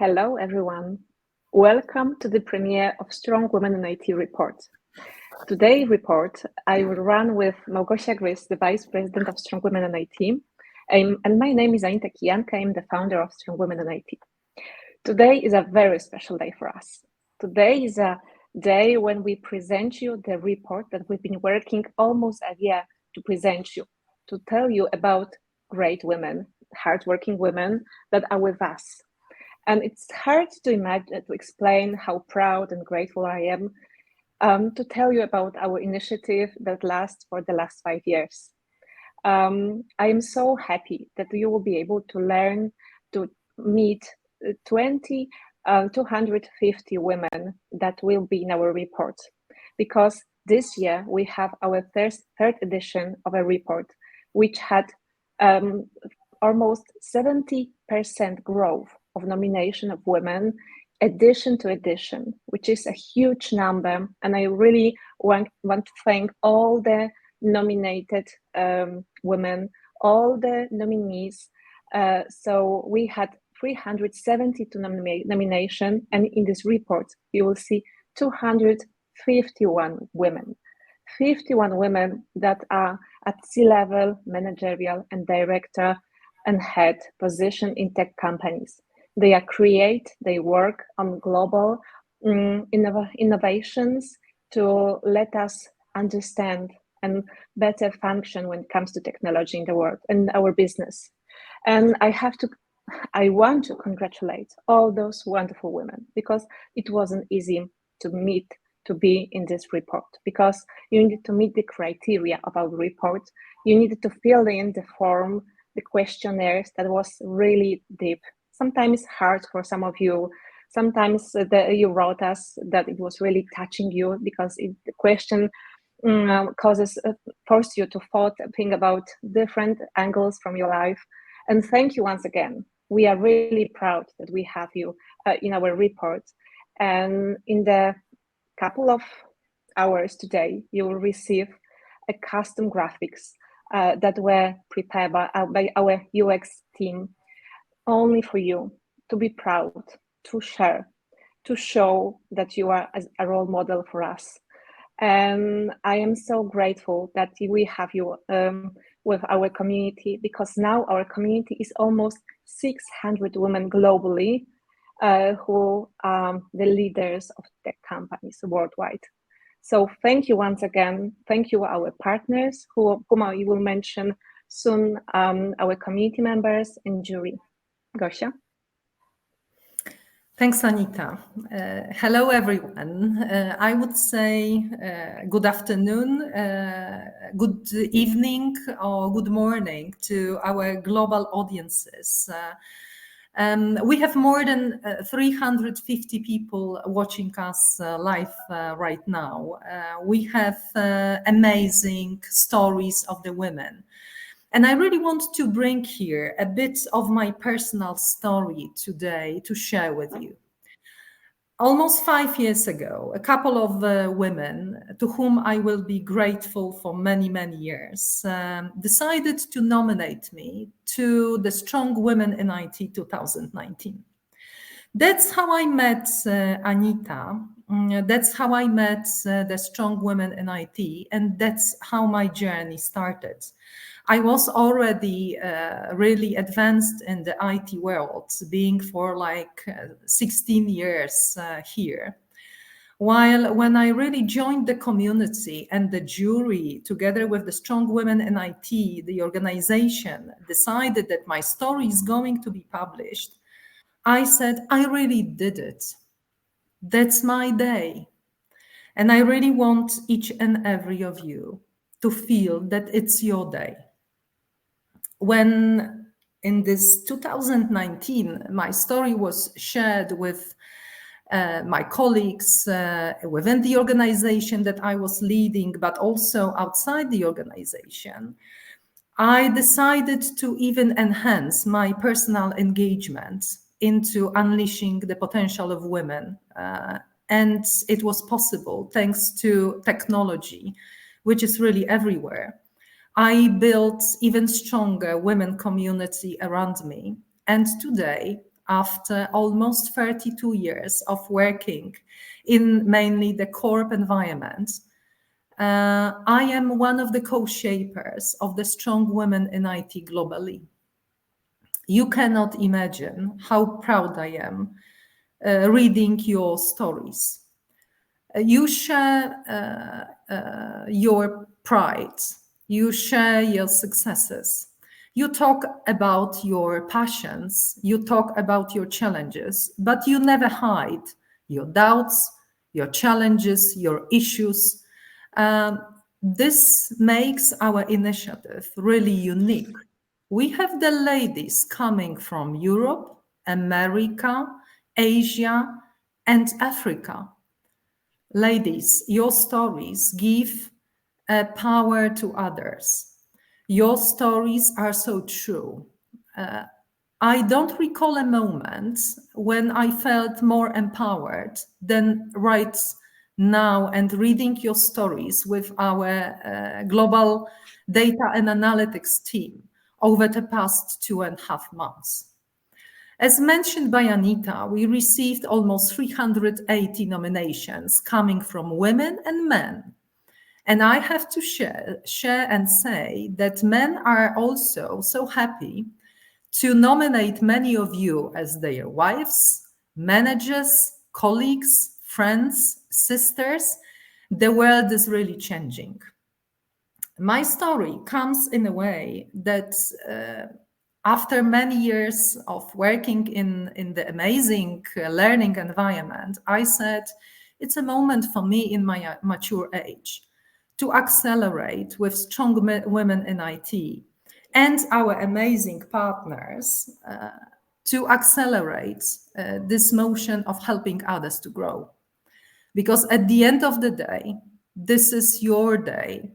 Hello, everyone. Welcome to the premiere of Strong Women in IT report. Today's report I will run with Małgosia Gryz, the Vice President of Strong Women in IT, and my name is Anita Kijanka. I'm the founder of Strong Women in IT. Today is a very special day for us. Today is a day when we present you the report that we've been working almost a year to present you, to tell you about great women, hardworking women that are with us. And it's hard to imagine, to explain how proud and grateful I am to tell you about our initiative that lasts for the last 5 years. I am so happy that you will be able to learn to meet 250 women that will be in our report, because this year we have our third edition of a report, which had almost 70% growth of nomination of women, edition to edition, which is a huge number. And I really want to thank all the nominated women, all the nominees. So we had 372 nomination, and in this report you will see 251 women. 51 women that are at C-level, managerial, and director and head position in tech companies. They work on global innovations to let us understand and better function when it comes to technology in the world and our business. And I want to congratulate all those wonderful women, because it wasn't easy to be in this report, because you needed to meet the criteria of our report. You needed to fill in the form, the questionnaires that was really deep. Sometimes hard for some of you. Sometimes you wrote us that it was really touching you, because the question force you to think about different angles from your life. And thank you once again. We are really proud that we have you in our report. And in the couple of hours today, you will receive a custom graphics that were prepared by our UX team, only for you to be proud, to share, to show that you are a role model for us. And I am so grateful that we have you with our community, because now our community is almost 600 women globally who are the leaders of tech companies worldwide. So thank you once again. Thank you, our partners, whom you will mention soon, our community members and jury. Gosia? Thanks, Anita. Hello, everyone. I would say good afternoon, good evening, or good morning to our global audiences. We have more than 350 people watching us live right now. We have amazing stories of the women. And I really want to bring here a bit of my personal story today to share with you. Almost 5 years ago, a couple of women, to whom I will be grateful for many, many years, decided to nominate me to the Strong Women in IT 2019. That's how I met Anita. That's how I met the Strong Women in IT, and that's how my journey started. I was already really advanced in the IT world, being for like 16 years here. While when I really joined the community and the jury, together with the Strong Women in IT, the organization decided that my story is going to be published, I said, I really did it. That's my day. And I really want each and every of you to feel that it's your day. When in this 2019, my story was shared with my colleagues within the organization that I was leading, but also outside the organization, I decided to even enhance my personal engagement into unleashing the potential of women. And it was possible thanks to technology, which is really everywhere. I built even stronger women community around me. And today after almost 32 years of working in mainly the corp environment. I am one of the co-shapers of the Strong Women in IT globally. You cannot imagine how proud I am reading your stories. You share your pride. You share your successes. You talk about your passions. You talk about your challenges, but you never hide your doubts, your challenges, your issues. This makes our initiative really unique. We have the ladies coming from Europe, America, Asia, and Africa. Ladies, your stories give power to others. Your stories are so true. I don't recall a moment when I felt more empowered than right now and reading your stories with our global data and analytics team over the past 2.5 months. As mentioned by Anita, we received almost 380 nominations coming from women and men. And I have to share and say that men are also so happy to nominate many of you as their wives, managers, colleagues, friends, sisters. The world is really changing. My story comes in a way that after many years of working in the amazing learning environment, I said, it's a moment for me in my mature age to accelerate with strong women in IT and our amazing partners to accelerate this motion of helping others to grow. Because at the end of the day, this is your day.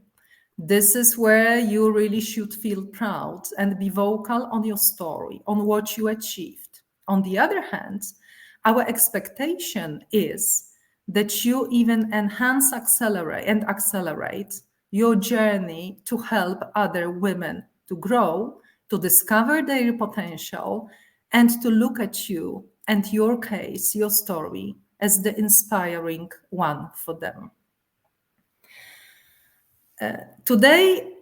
This is where you really should feel proud and be vocal on your story, on what you achieved. On the other hand, our expectation is that you even enhance, accelerate your journey to help other women to grow, to discover their potential, and to look at you and your case, your story, as the inspiring one for them. Today,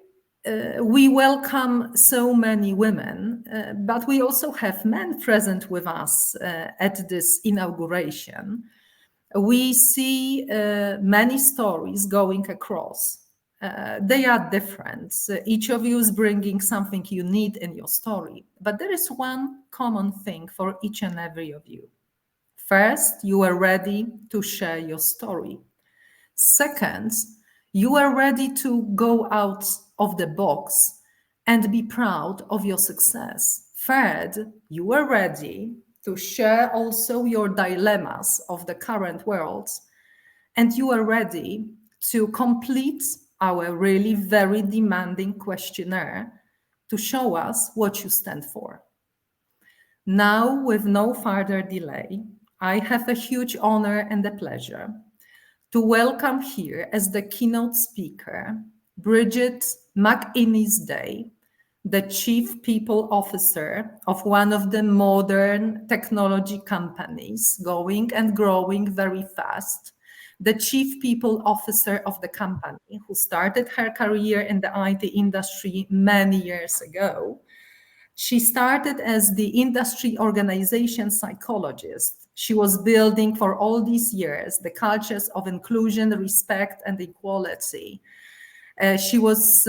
we welcome so many women, but we also have men present with us at this inauguration. We see many stories going across. They are different. Each of you is bringing something you need in your story, but there is one common thing for each and every of you. First, you are ready to share your story. Second, you are ready to go out of the box and be proud of your success. Third, you are ready to share also your dilemmas of the current world, and you are ready to complete our really very demanding questionnaire to show us what you stand for. Now, with no further delay, I have a huge honor and a pleasure to welcome here as the keynote speaker, Brigette McInnis-Day, the Chief People Officer of one of the modern technology companies going and growing very fast, the Chief People Officer of the company who started her career in the IT industry many years ago. She started as the industry organization psychologist. She was building for all these years the cultures of inclusion, respect, and equality. She was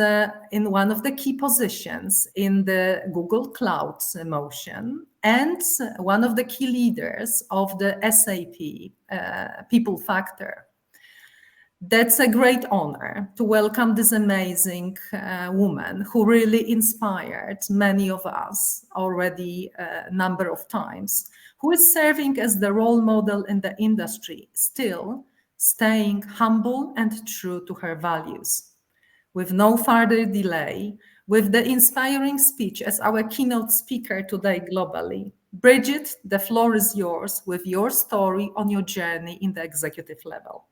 in one of the key positions in the Google Cloud motion and one of the key leaders of the SAP People Factor. That's a great honor to welcome this amazing woman who really inspired many of us already a number of times, who is serving as the role model in the industry, still staying humble and true to her values. With no further delay, with the inspiring speech as our keynote speaker today globally, Brigette, the floor is yours with your story on your journey in the executive level.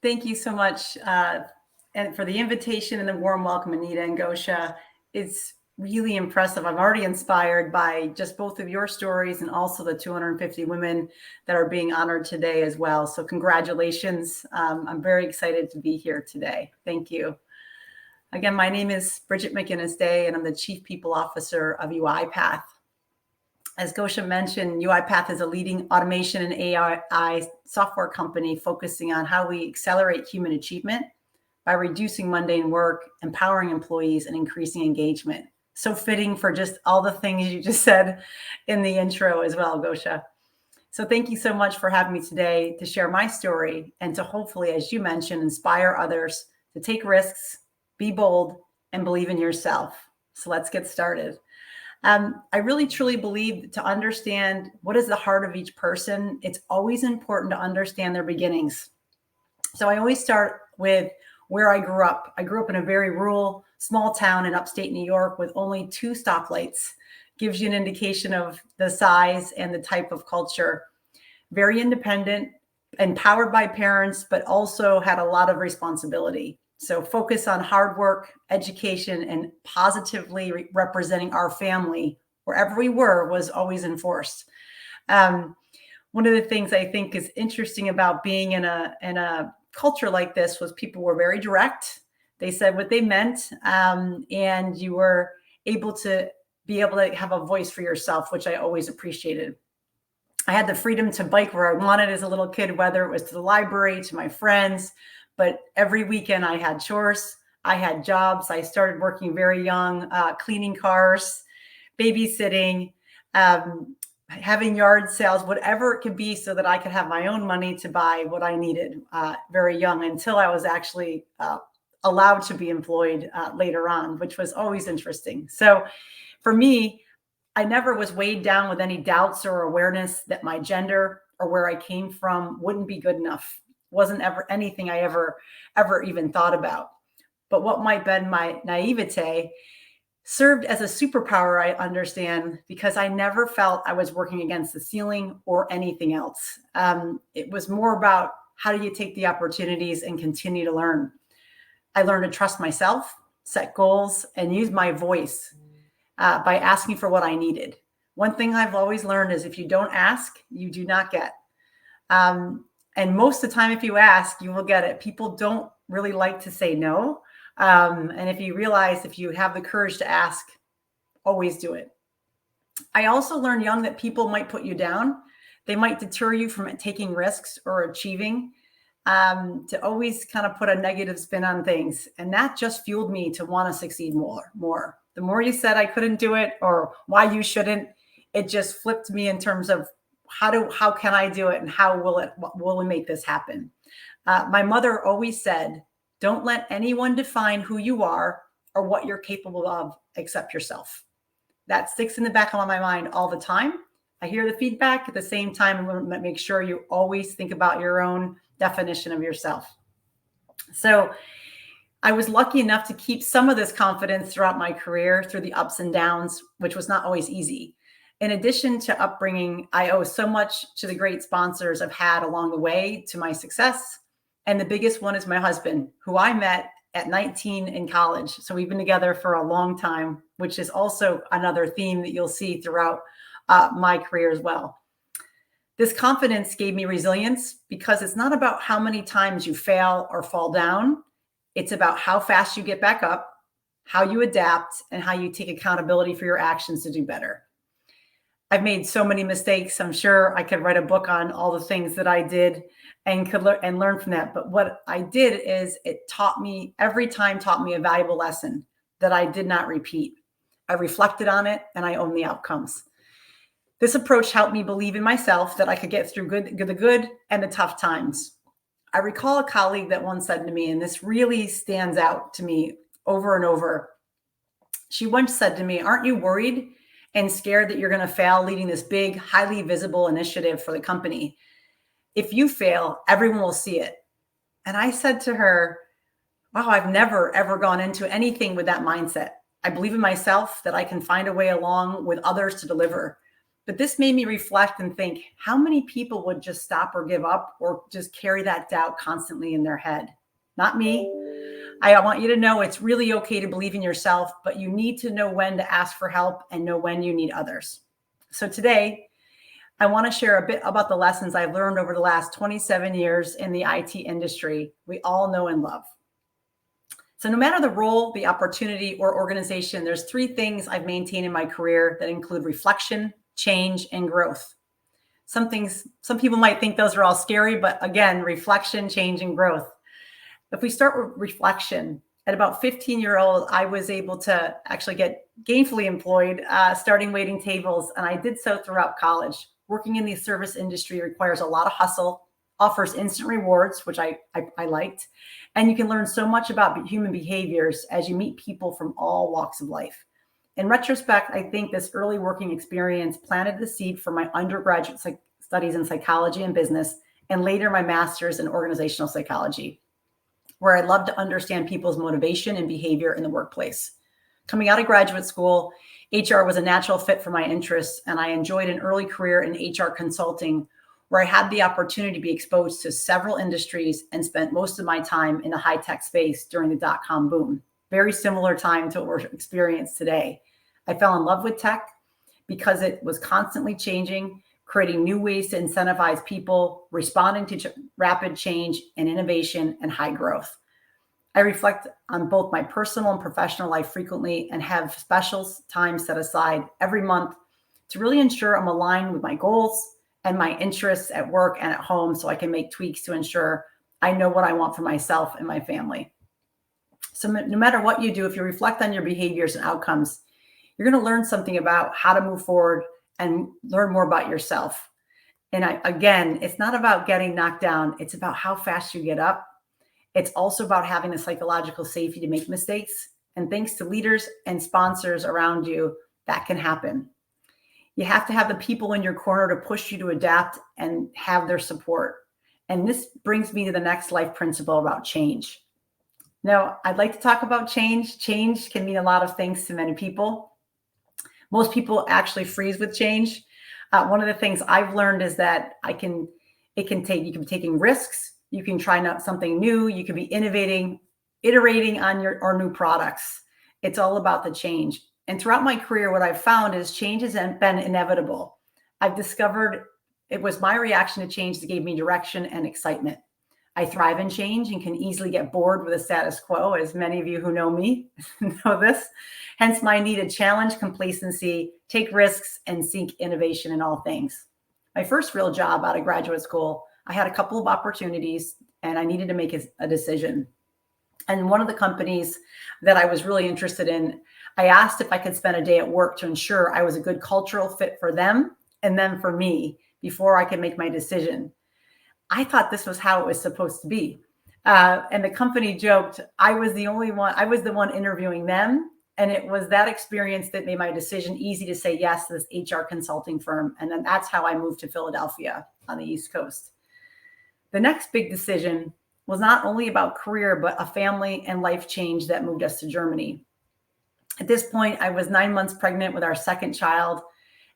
Thank you so much and for the invitation and the warm welcome, Anita and Gosha. It's really impressive. I'm already inspired by just both of your stories and also the 250 women that are being honored today as well. So congratulations. I'm very excited to be here today. Thank you. Again, my name is Brigette McInnis-Day, and I'm the Chief People Officer of UiPath. As Gosha mentioned, UiPath is a leading automation and AI software company focusing on how we accelerate human achievement by reducing mundane work, empowering employees, and increasing engagement. So fitting for just all the things you just said in the intro as well, Gosha. So thank you so much for having me today to share my story and to hopefully, as you mentioned, inspire others to take risks, be bold, and believe in yourself. So let's get started. I really truly believe that to understand what is the heart of each person, it's always important to understand their beginnings. So I always start with where I grew up. I grew up in a very rural, small town in upstate New York with only 2 stoplights. Gives you an indication of the size and the type of culture. Very independent, empowered by parents, but also had a lot of responsibility. So focus on hard work, education, and positively representing our family wherever we were was always enforced. One of the things I think is interesting about being in a culture like this was people were very direct. They said what they meant, and you were able to have a voice for yourself, which I always appreciated. I had the freedom to bike where I wanted as a little kid, whether it was to the library, to my friends, but every weekend I had chores, I had jobs. I started working very young, cleaning cars, babysitting, having yard sales, whatever it could be, so that I could have my own money to buy what I needed very young, until I was actually allowed to be employed later on, which was always interesting. So for me, I never was weighed down with any doubts or awareness that my gender or where I came from wouldn't be good enough. Wasn't ever anything I ever even thought about. But what might have been my naivete served as a superpower, I understand, because I never felt I was working against the ceiling or anything else. It was more about how do you take the opportunities and continue to learn. I learned to trust myself, set goals, and use my voice by asking for what I needed. One thing I've always learned is if you don't ask, you do not get. And most of the time, if you ask, you will get it. People don't really like to say no. And if you realize, if you have the courage to ask, always do it. I also learned young that people might put you down. They might deter you from taking risks or achieving, to always kind of put a negative spin on things. And that just fueled me to want to succeed more. The more you said I couldn't do it or why you shouldn't, it just flipped me in terms of how can I do it and how will we make this happen? My mother always said, don't let anyone define who you are or what you're capable of except yourself. That sticks in the back of my mind all the time. I hear the feedback. At the same time, I'm going to make sure you always think about your own definition of yourself. So I was lucky enough to keep some of this confidence throughout my career through the ups and downs, which was not always easy. In addition to upbringing, I owe so much to the great sponsors I've had along the way to my success. And the biggest one is my husband, who I met at 19 in college. So we've been together for a long time, which is also another theme that you'll see throughout my career as well. This confidence gave me resilience because it's not about how many times you fail or fall down. It's about how fast you get back up, how you adapt, and how you take accountability for your actions to do better. I've made so many mistakes. I'm sure I could write a book on all the things that I did and could learn from that. But what I did is every time taught me a valuable lesson that I did not repeat. I reflected on it and I own the outcomes. This approach helped me believe in myself that I could get through the good and the tough times. I recall a colleague that once said to me, and this really stands out to me over and over. She once said to me, aren't you worried and scared that you're going to fail leading this big, highly visible initiative for the company? If you fail, everyone will see it. And I said to her, wow, I've never, ever gone into anything with that mindset. I believe in myself that I can find a way along with others to deliver. But this made me reflect and think, how many people would just stop or give up or just carry that doubt constantly in their head? Not me. I want you to know it's really okay to believe in yourself, but you need to know when to ask for help and know when you need others. So today, I want to share a bit about the lessons I've learned over the last 27 years in the IT industry we all know and love. So no matter the role, the opportunity, or organization, there's 3 things I've maintained in my career that include reflection, change, and growth. Some people might think those are all scary, but again, reflection, change, and growth. If we start with reflection, at about 15-year-old, I was able to actually get gainfully employed, starting waiting tables, and I did so throughout college. Working in the service industry requires a lot of hustle, offers instant rewards, which I liked, and you can learn so much about human behaviors as you meet people from all walks of life. In retrospect, I think this early working experience planted the seed for my undergraduate studies in psychology and business, and later my master's in organizational psychology, where I love to understand people's motivation and behavior in the workplace. Coming out of graduate school, HR was a natural fit for my interests, and I enjoyed an early career in HR consulting, where I had the opportunity to be exposed to several industries and spent most of my time in the high-tech space during the dot-com boom. Very similar time to what we're experiencing today. I fell in love with tech because it was constantly changing, creating new ways to incentivize people, responding to rapid change and innovation and high growth. I reflect on both my personal and professional life frequently and have special time set aside every month to really ensure I'm aligned with my goals and my interests at work and at home, so I can make tweaks to ensure I know what I want for myself and my family. So no matter what you do, if you reflect on your behaviors and outcomes, you're going to learn something about how to move forward and learn more about yourself. And again, it's not about getting knocked down. It's about how fast you get up. It's also about having the psychological safety to make mistakes. And thanks to leaders and sponsors around you, that can happen. You have to have the people in your corner to push you to adapt and have their support. And this brings me to the next life principle about change. Now, I'd like to talk about change. Change can mean a lot of things to many people. Most people actually freeze with change. One of the things I've learned is that you can be taking risks. You can try out something new. You can be innovating, iterating on your new products. It's all about the change. And throughout my career, what I've found is change has been inevitable. I've discovered it was my reaction to change that gave me direction and excitement. I thrive in change and can easily get bored with the status quo, as many of you who know me know this. Hence my need to challenge complacency, take risks, and seek innovation in all things. My first real job out of graduate school, I had a couple of opportunities and I needed to make a decision. And one of the companies that I was really interested in, I asked if I could spend a day at work to ensure I was a good cultural fit for them and then for me before I could make my decision. I thought this was how it was supposed to be. And the company joked, I was the one interviewing them. And it was that experience that made my decision easy to say yes to this HR consulting firm. And then that's how I moved to Philadelphia on the East Coast. The next big decision was not only about career, but a family and life change that moved us to Germany. At this point, I was 9 months pregnant with our second child,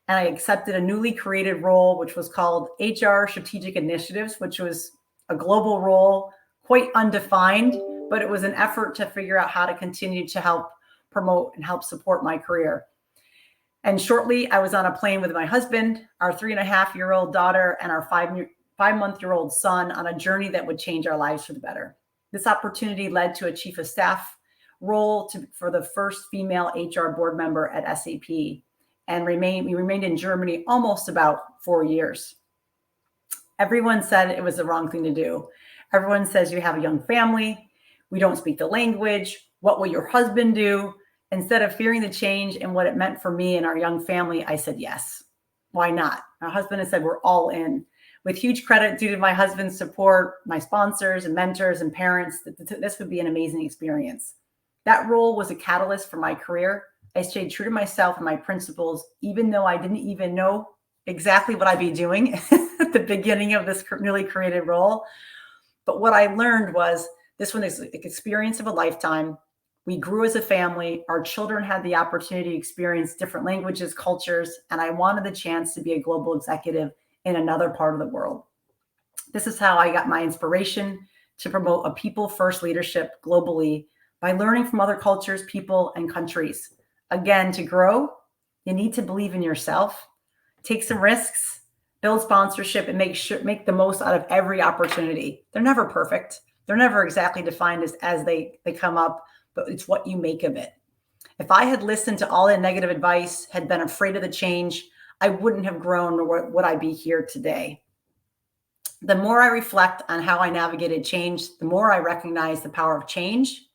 and I accepted a newly created role, which was called HR Strategic Initiatives, which was a global role, quite undefined, but it was an effort to figure out how to continue to help promote and help support my career. And shortly, I was on a plane with my husband, our 3.5-year-old daughter, and our 5-month-old son on a journey that would change our lives for the better. This opportunity led to a chief of staff role for the first female HR board member at SAP, and we remained in Germany almost about 4 years. Everyone said it was the wrong thing to do. Everyone says you have a young family, we don't speak the language, what will your husband do? Instead of fearing the change and what it meant for me and our young family, I said yes. Why not? My husband has said we're all in. With huge credit due to my husband's support, my sponsors and mentors and parents, this would be an amazing experience. That role was a catalyst for my career. I stayed true to myself and my principles, even though I didn't even know exactly what I'd be doing at the beginning of this newly created role. But what I learned was this one is an experience of a lifetime. We grew as a family. Our children had the opportunity to experience different languages, cultures, and I wanted the chance to be a global executive in another part of the world. This is how I got my inspiration to promote a people-first leadership globally by learning from other cultures, people, and countries. Again, to grow, you need to believe in yourself, take some risks, build sponsorship, and make the most out of every opportunity. They're never perfect. They're never exactly defined as they come up, but it's what you make of it. If I had listened to all that negative advice, had been afraid of the change, I wouldn't have grown, nor would I be here today. The more I reflect on how I navigated change, the more I recognize the power of change,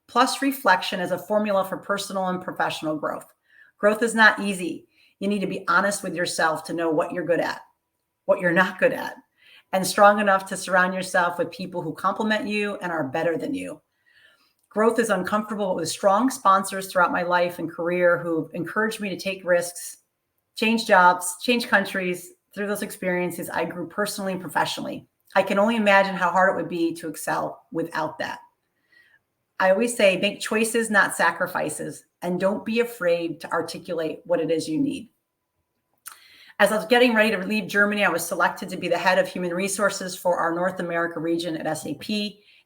plus reflection as a formula for personal and professional growth. Growth is not easy. You need to be honest with yourself to know what you're good at, what you're not good at, and strong enough to surround yourself with people who complement you and are better than you. Growth is uncomfortable, but with strong sponsors throughout my life and career who encouraged me to take risks, change jobs, change countries. Through those experiences, I grew personally and professionally. I can only imagine how hard it would be to excel without that. I always say, make choices, not sacrifices, and don't be afraid to articulate what it is you need. As I was getting ready to leave Germany, I was selected to be the head of human resources for our North America region at SAP,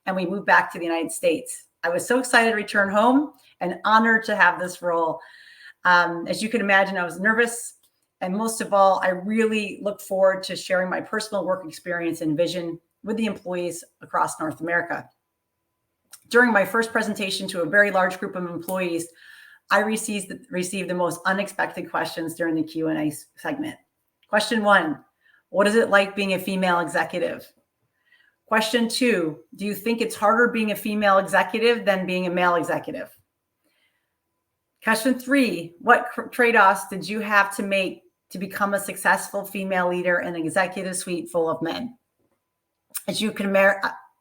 and we moved back to the United States. I was so excited to return home and honored to have this role. As you can imagine, I was nervous. And most of all, I really look forward to sharing my personal work experience and vision with the employees across North America. During my first presentation to a very large group of employees, I received the most unexpected questions during the Q&A segment. Question 1, what is it like being a female executive? Question 2, do you think it's harder being a female executive than being a male executive? Question 3, what trade-offs did you have to make to become a successful female leader in an executive suite full of men? As you can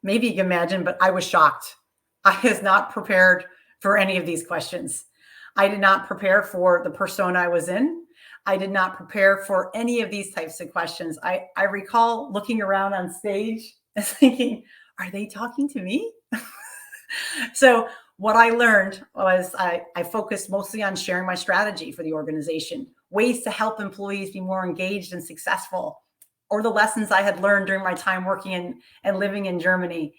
maybe you can imagine, but I was shocked. I was not prepared for any of these questions. I did not prepare for the persona I was in. I did not prepare for any of these types of questions. I recall looking around on stage and thinking, are they talking to me? So what I learned was I focused mostly on sharing my strategy for the organization, ways to help employees be more engaged and successful, or the lessons I had learned during my time working and living in Germany,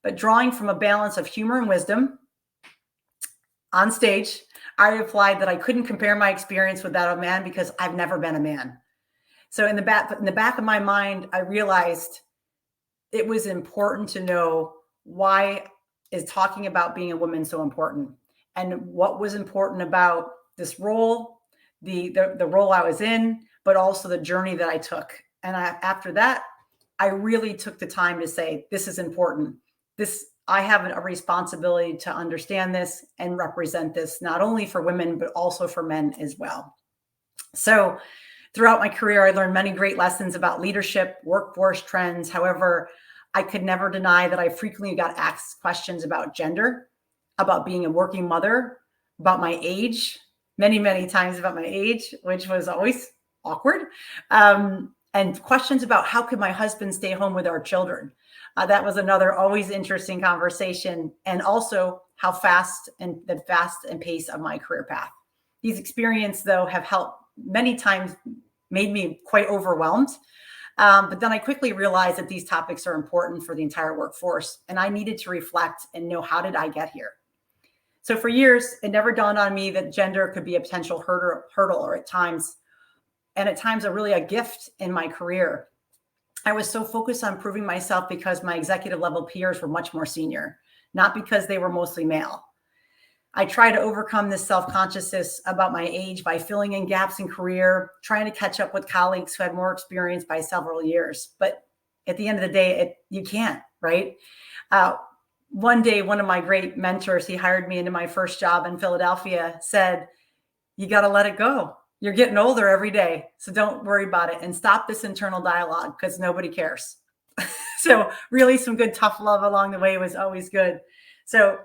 but drawing from a balance of humor and wisdom. On stage, I replied that I couldn't compare my experience with that of a man because I've never been a man. So in the back of my mind, I realized it was important to know why is talking about being a woman so important, and what was important about this role, the role I was in, but also the journey that I took. And after that, I really took the time to say, this is important. I have a responsibility to understand this and represent this, not only for women, but also for men as well. So throughout my career, I learned many great lessons about leadership, workforce trends. However, I could never deny that I frequently got asked questions about gender, about being a working mother, about my age, many, many times about my age, which was always awkward. And questions about how could my husband stay home with our children? That was another always interesting conversation. And also how fast and pace of my career path. These experiences, though, have helped many times, made me quite overwhelmed. But then I quickly realized that these topics are important for the entire workforce, and I needed to reflect and know, how did I get here? So for years, it never dawned on me that gender could be a potential hurdle, or at times really a gift in my career. I was so focused on proving myself because my executive level peers were much more senior, not because they were mostly male. I try to overcome this self-consciousness about my age by filling in gaps in career, trying to catch up with colleagues who had more experience by several years. But at the end of the day, you can't, right? One day, one of my great mentors, he hired me into my first job in Philadelphia, said, you got to let it go. You're getting older every day, so don't worry about it and stop this internal dialogue because nobody cares. So really some good tough love along the way was always good. So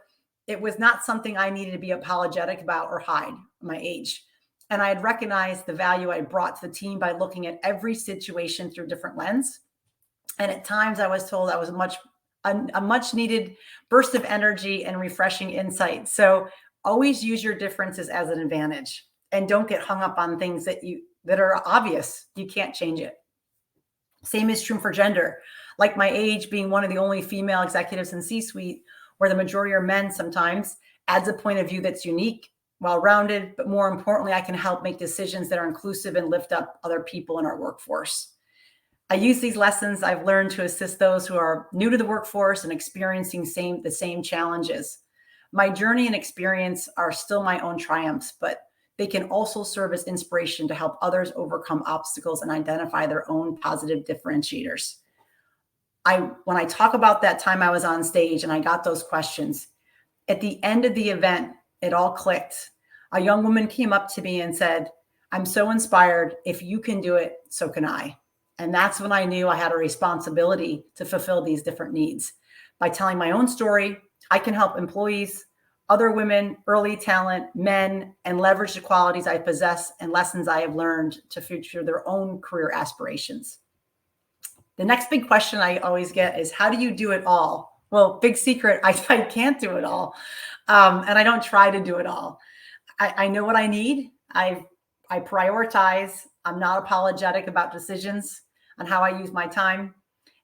it was not something I needed to be apologetic about or hide my age. And I had recognized the value I brought to the team by looking at every situation through a different lens. And at times I was told I was a much needed burst of energy and refreshing insight. So always use your differences as an advantage and don't get hung up on things that are obvious. You can't change it. Same is true for gender. Like my age, being one of the only female executives in C-suite where the majority are men sometimes, adds a point of view that's unique, well-rounded, but more importantly, I can help make decisions that are inclusive and lift up other people in our workforce. I use these lessons I've learned to assist those who are new to the workforce and experiencing the same challenges. My journey and experience are still my own triumphs, but they can also serve as inspiration to help others overcome obstacles and identify their own positive differentiators. When I talk about that time I was on stage and I got those questions, at the end of the event, it all clicked. A young woman came up to me and said, "I'm so inspired. If you can do it, so can I." And that's when I knew I had a responsibility to fulfill these different needs. By telling my own story, I can help employees, other women, early talent, men, and leverage the qualities I possess and lessons I have learned to future their own career aspirations. The next big question I always get is, how do you do it all? Well, big secret, I can't do it all. And I don't try to do it all. I know what I need. I prioritize. I'm not apologetic about decisions on how I use my time.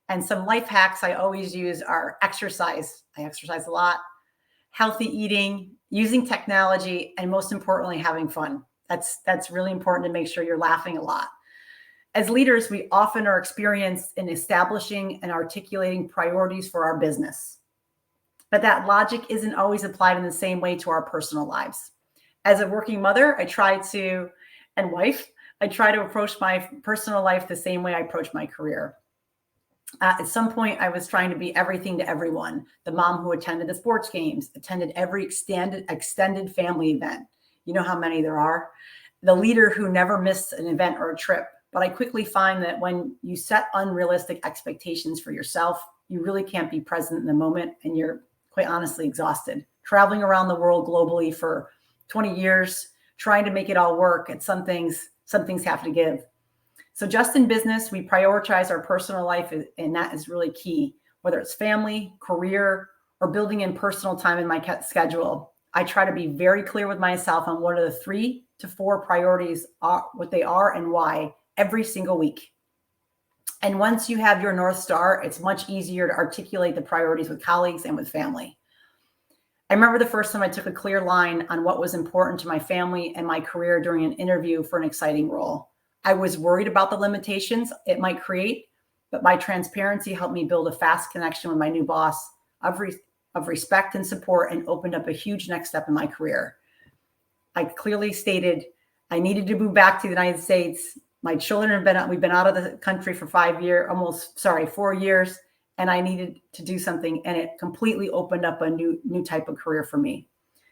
And some life hacks I always use are exercise. I exercise a lot, healthy eating, using technology, and most importantly, having fun. That's really important to make sure you're laughing a lot. As leaders, we often are experienced in establishing and articulating priorities for our business. But that logic isn't always applied in the same way to our personal lives. As a working mother, and wife, I try to approach my personal life the same way I approach my career. At some point, I was trying to be everything to everyone. The mom who attended the sports games, attended every extended family event. You know how many there are. The leader who never missed an event or a trip. But I quickly find that when you set unrealistic expectations for yourself, you really can't be present in the moment, and you're quite honestly exhausted. Traveling around the world globally for 20 years, trying to make it all work, and some things have to give. So just in business, we prioritize our personal life, and that is really key, whether it's family, career, or building in personal time in my schedule. I try to be very clear with myself on what are the 3 to 4 priorities, what they are and why, every single week. And once you have your North Star, it's much easier to articulate the priorities with colleagues and with family. I remember the first time I took a clear line on what was important to my family and my career during an interview for an exciting role. I was worried about the limitations it might create, but my transparency helped me build a fast connection with my new boss of respect and support, and opened up a huge next step in my career. I clearly stated I needed to move back to the United States. My children we've been out of the country for 4 years, and I needed to do something, and it completely opened up a new type of career for me.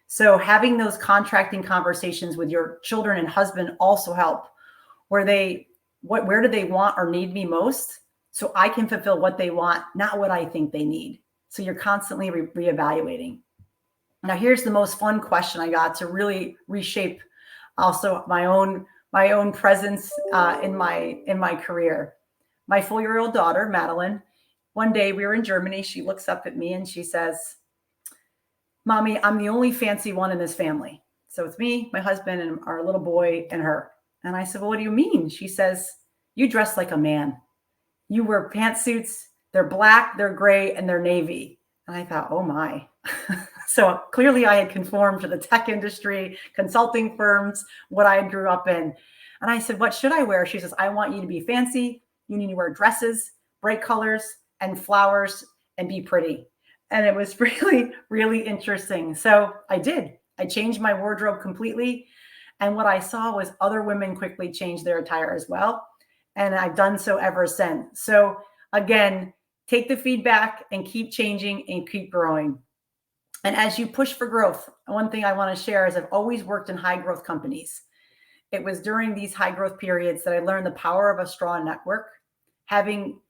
So having those contracting conversations with your children and husband also help, where where do they want or need me most, so I can fulfill what they want, not what I think they need. So you're constantly reevaluating. Now, here's the most fun question I got to really reshape also my own presence in my career. My 4-year-old daughter, Madeline, one day we were in Germany. She looks up at me and she says, "Mommy, I'm the only fancy one in this family." So it's me, my husband, and our little boy, and her. And I said, "Well, what do you mean?" She says, "You dress like a man. You wear pantsuits. They're black, they're gray, and they're navy." And I thought, oh my. So clearly I had conformed to the tech industry, consulting firms, what I grew up in. And I said, "What should I wear?" She says, "I want you to be fancy. You need to wear dresses, bright colors, and flowers, and be pretty." And it was really, really interesting. So I did. I changed my wardrobe completely. And what I saw was other women quickly change their attire as well. And I've done so ever since. So again, take the feedback and keep changing and keep growing. And as you push for growth, one thing I want to share is I've always worked in high growth companies. It was during these high growth periods that I learned the power of a strong network. Having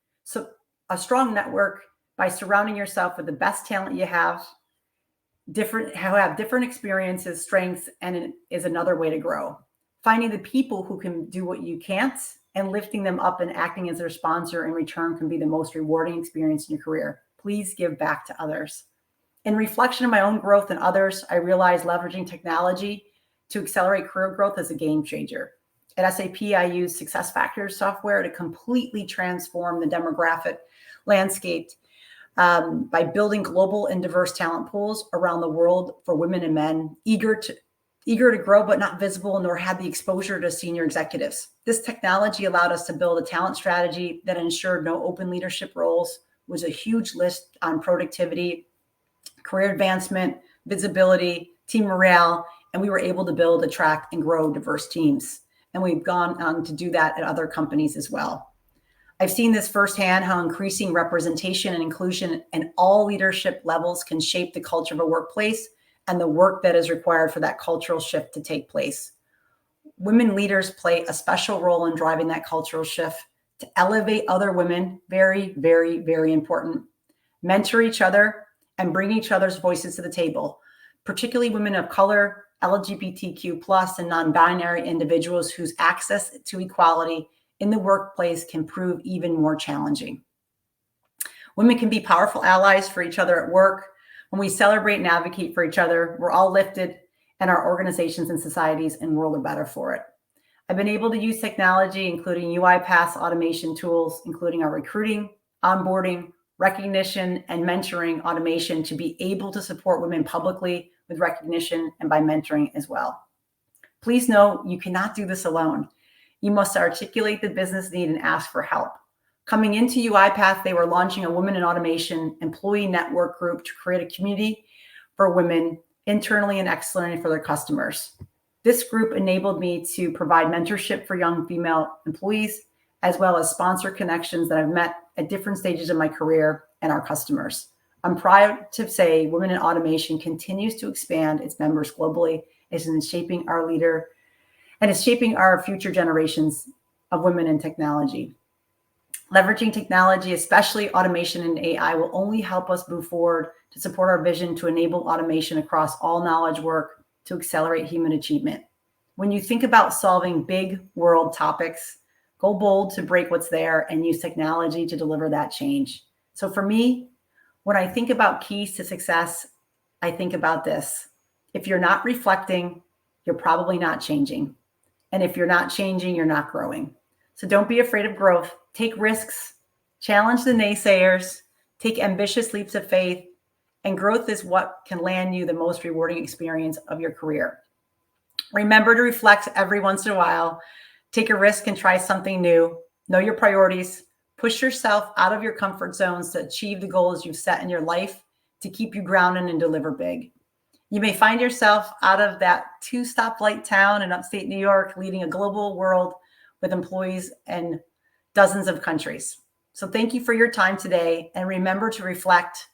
a strong network by surrounding yourself with the best talent you have, who have different experiences, strengths, and it is another way to grow. Finding the people who can do what you can't and lifting them up and acting as their sponsor in return can be the most rewarding experience in your career. Please give back to others. In reflection of my own growth and others, I realized leveraging technology to accelerate career growth is a game changer. At SAP, I use SuccessFactors software to completely transform the demographic landscape by building global and diverse talent pools around the world for women and men eager to grow but not visible nor had the exposure to senior executives. This technology allowed us to build a talent strategy that ensured no open leadership roles, was a huge list on productivity, career advancement, visibility, team morale, and we were able to build, attract, and grow diverse teams. And we've gone on to do that at other companies as well. I've seen this firsthand, how increasing representation and inclusion in all leadership levels can shape the culture of a workplace and the work that is required for that cultural shift to take place. Women leaders play a special role in driving that cultural shift to elevate other women, very, very, very important. Mentor each other and bring each other's voices to the table, particularly women of color, LGBTQ+, and non-binary individuals whose access to equality in the workplace can prove even more challenging. Women can be powerful allies for each other at work. When we celebrate and advocate for each other, we're all lifted, and our organizations and societies and world are better for it. I've been able to use technology, including UiPath's automation tools, including our recruiting, onboarding, recognition, and mentoring automation to be able to support women publicly with recognition and by mentoring as well. Please know you cannot do this alone. You must articulate the business need and ask for help. Coming into UiPath, they were launching a Women in Automation employee network group to create a community for women internally and externally for their customers. This group enabled me to provide mentorship for young female employees, as well as sponsor connections that I've met at different stages of my career and our customers. I'm proud to say Women in Automation continues to expand its members globally, is shaping our leader, and is shaping our future generations of women in technology. Leveraging technology, especially automation and AI, will only help us move forward to support our vision to enable automation across all knowledge work to accelerate human achievement. When you think about solving big world topics, go bold to break what's there and use technology to deliver that change. So for me, when I think about keys to success, I think about this. If you're not reflecting, you're probably not changing. And if you're not changing, you're not growing. So don't be afraid of growth. Take risks, challenge the naysayers, take ambitious leaps of faith, and growth is what can land you the most rewarding experience of your career. Remember to reflect every once in a while, take a risk and try something new, know your priorities, push yourself out of your comfort zones to achieve the goals you've set in your life to keep you grounded and deliver big. You may find yourself out of that 2-stoplight town in upstate New York, leading a global world with employees in dozens of countries. So thank you for your time today, and remember to reflect,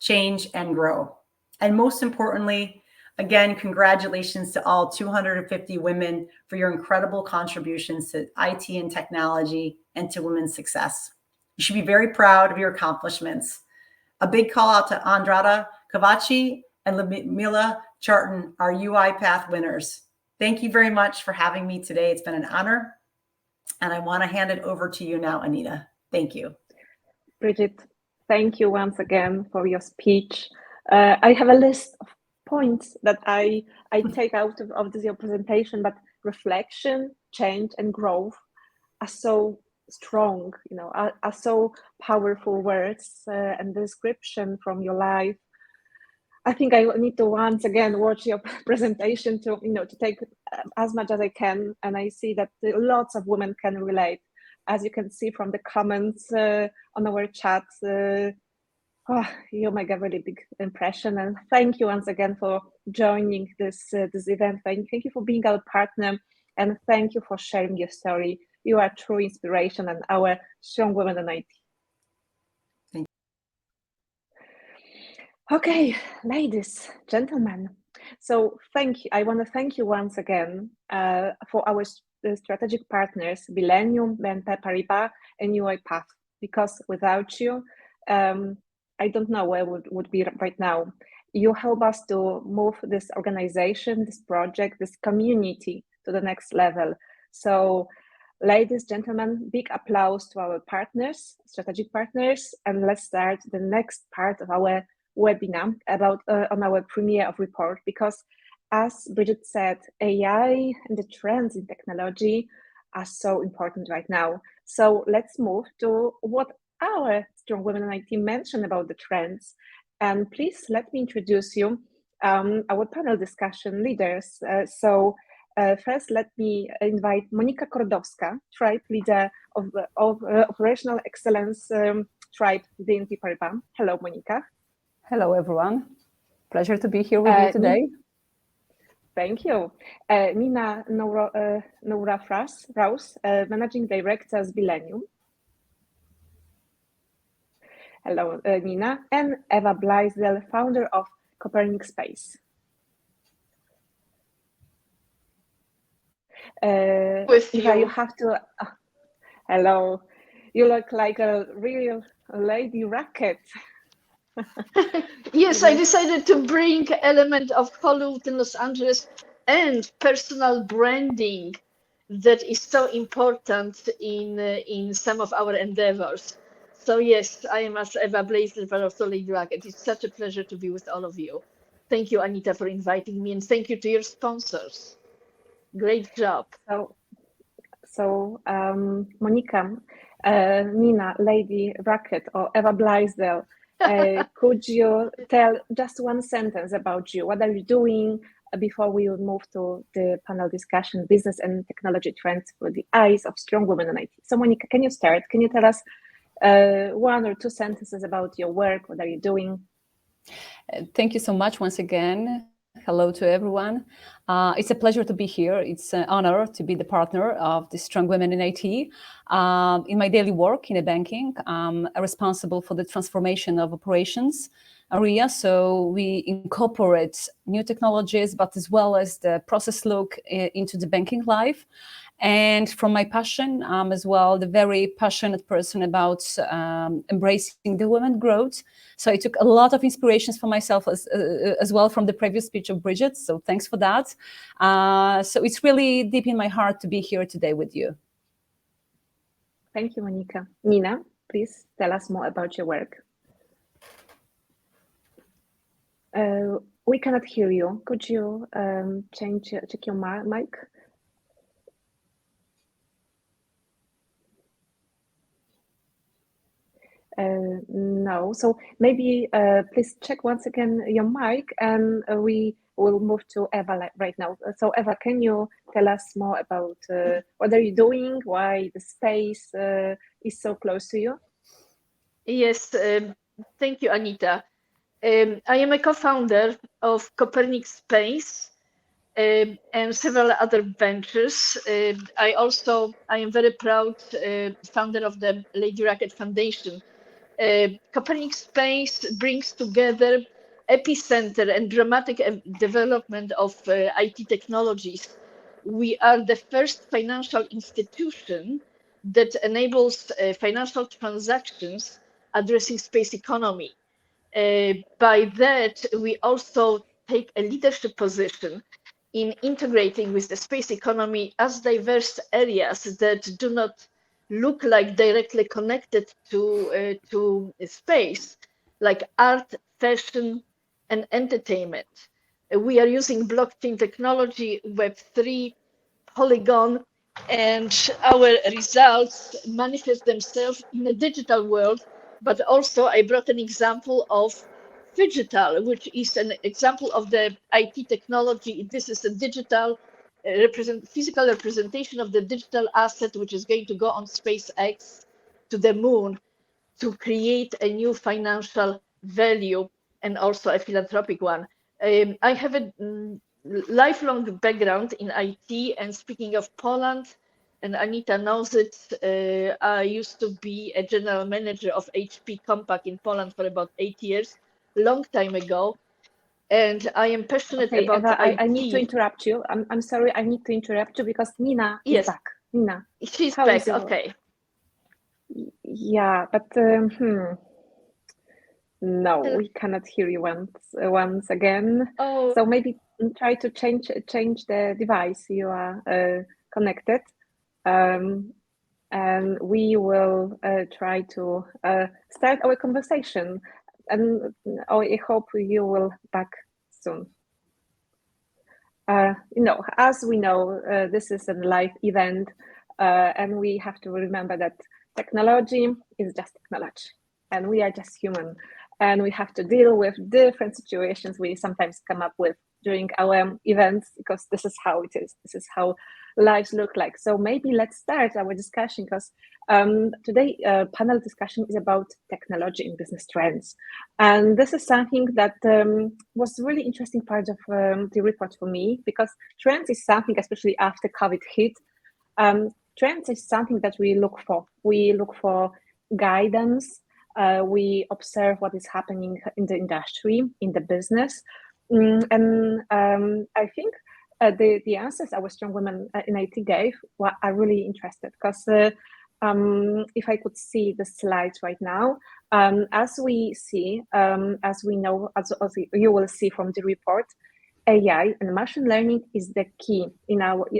change, and grow. And most importantly, again, congratulations to all 250 women for your incredible contributions to IT and technology and to women's success. You should be very proud of your accomplishments. A big call out to Andrada Kovaci and Ludmila Charton, our UiPath winners. Thank you very much for having me today. It's been an honor. And I want to hand it over to you now, Anita. Thank you. Brigitte, thank you once again for your speech. I have a list of points that I take out of this your presentation, but reflection, change, and growth are so strong, are so powerful words and description from your life. I think I need to once again watch your presentation to take as much as I can, and I see that lots of women can relate. As you can see from the comments on our chat, you make a really big impression. And thank you once again for joining this event. Thank you for being our partner, and thank you for sharing your story. You are true inspiration and our strong women in IT. Okay, ladies, gentlemen. So thank you. I want to thank you once again for our strategic partners, Billennium, BNP Paribas, and UiPath, because without you, I don't know where would be right now. You help us to move this organization, this project, this community to the next level. So ladies, gentlemen, big applause to our partners, strategic partners, and let's start the next part of our webinar about on our premiere of report, because as Brigitte said, AI and the trends in technology are so important right now. So let's move to what our Strong Women in IT mentioned about the trends. And please let me introduce you, our panel discussion leaders. First, let me invite Monika Kordowska, Tribe Leader of Operational Excellence Tribe BNP Paribas. Hello, Monika. Hello, everyone. Pleasure to be here with you today. Thank you. Nina Nourafrouz, Managing Director at Billennium. Hello, Nina. And Eva Blaisdell, founder of Copernic Space. With Eva, you. you have to. Hello. You look like a real lady rocket. Yes, I decided to bring element of Hollywood in Los Angeles and personal branding that is so important in some of our endeavors. So yes, I am as Eva Blaisdell, but also Lady Rocket. It's such a pleasure to be with all of you. Thank you, Anita, for inviting me, and thank you to your sponsors. Great job. Monika, Nina, Lady Rocket, or Eva Blaisdell, could you tell just one sentence about you? What are you doing before we will move to the panel discussion, business and technology trends through the eyes of strong women in IT? So Monika, can you start? Can you tell us one or two sentences about your work? What are you doing? Thank you so much once again. Hello to everyone. It's a pleasure to be here. It's an honor to be the partner of the Strong Women in IT. In my daily work in banking, I'm responsible for the transformation of operations area. So we incorporate new technologies, but as well as the process look into the banking life. And from my passion, I'm as well the very passionate person about embracing the women growth. So I took a lot of inspirations for myself as well from the previous speech of Brigette. So thanks for that. So it's really deep in my heart to be here today with you. Thank you, Monika. Nina, please tell us more about your work. We cannot hear you. Could you check your mic? No, so maybe please check once again your mic, and we will move to Eva right now. So Eva, can you tell us more about what are you doing, why the space is so close to you? Yes, thank you, Anita. I am a co-founder of Copernic Space and several other ventures. I am very proud founder of the Lady Rocket Foundation. Copernic Space brings together epicenter and dramatic development of IT technologies. We are the first financial institution that enables financial transactions addressing space economy. By that, we also take a leadership position in integrating with the space economy as diverse areas that do not look like directly connected to space, like art, fashion, and entertainment. We are using blockchain technology, Web3, Polygon, and our results manifest themselves in a digital world. But also I brought an example of Phygital, which is an example of the IT technology. This is a digital physical representation of the digital asset, which is going to go on SpaceX to the moon to create a new financial value and also a philanthropic one. I have a lifelong background in IT, and speaking of Poland, and Anita knows it, I used to be a general manager of HP Compaq in Poland for about 8 years, long time ago. And I am passionate about Eva, IT. I need to interrupt you. I'm sorry, I need to interrupt you because Nina is back. Nina, she's back. Okay. Yeah, but no, we cannot hear you once again. Oh. So maybe try to change the device you are connected, and we will try to start our conversation. And I hope you will back soon. As we know, this is a live event, and we have to remember that technology is just technology, and we are just human, and we have to deal with different situations we sometimes come up with during our events, because this is how it is. This is how lives look like. So maybe let's start our discussion, because today panel discussion is about technology in business trends. And this is something that was really interesting part of the report for me, because trends is something, especially after COVID hit, trends is something that we look for. We look for guidance. We observe what is happening in the industry, in the business. And I think the answers our strong women in IT gave are really interested, because if I could see the slides right now, as we see, as we know, as you will see from the report, AI and machine learning is the key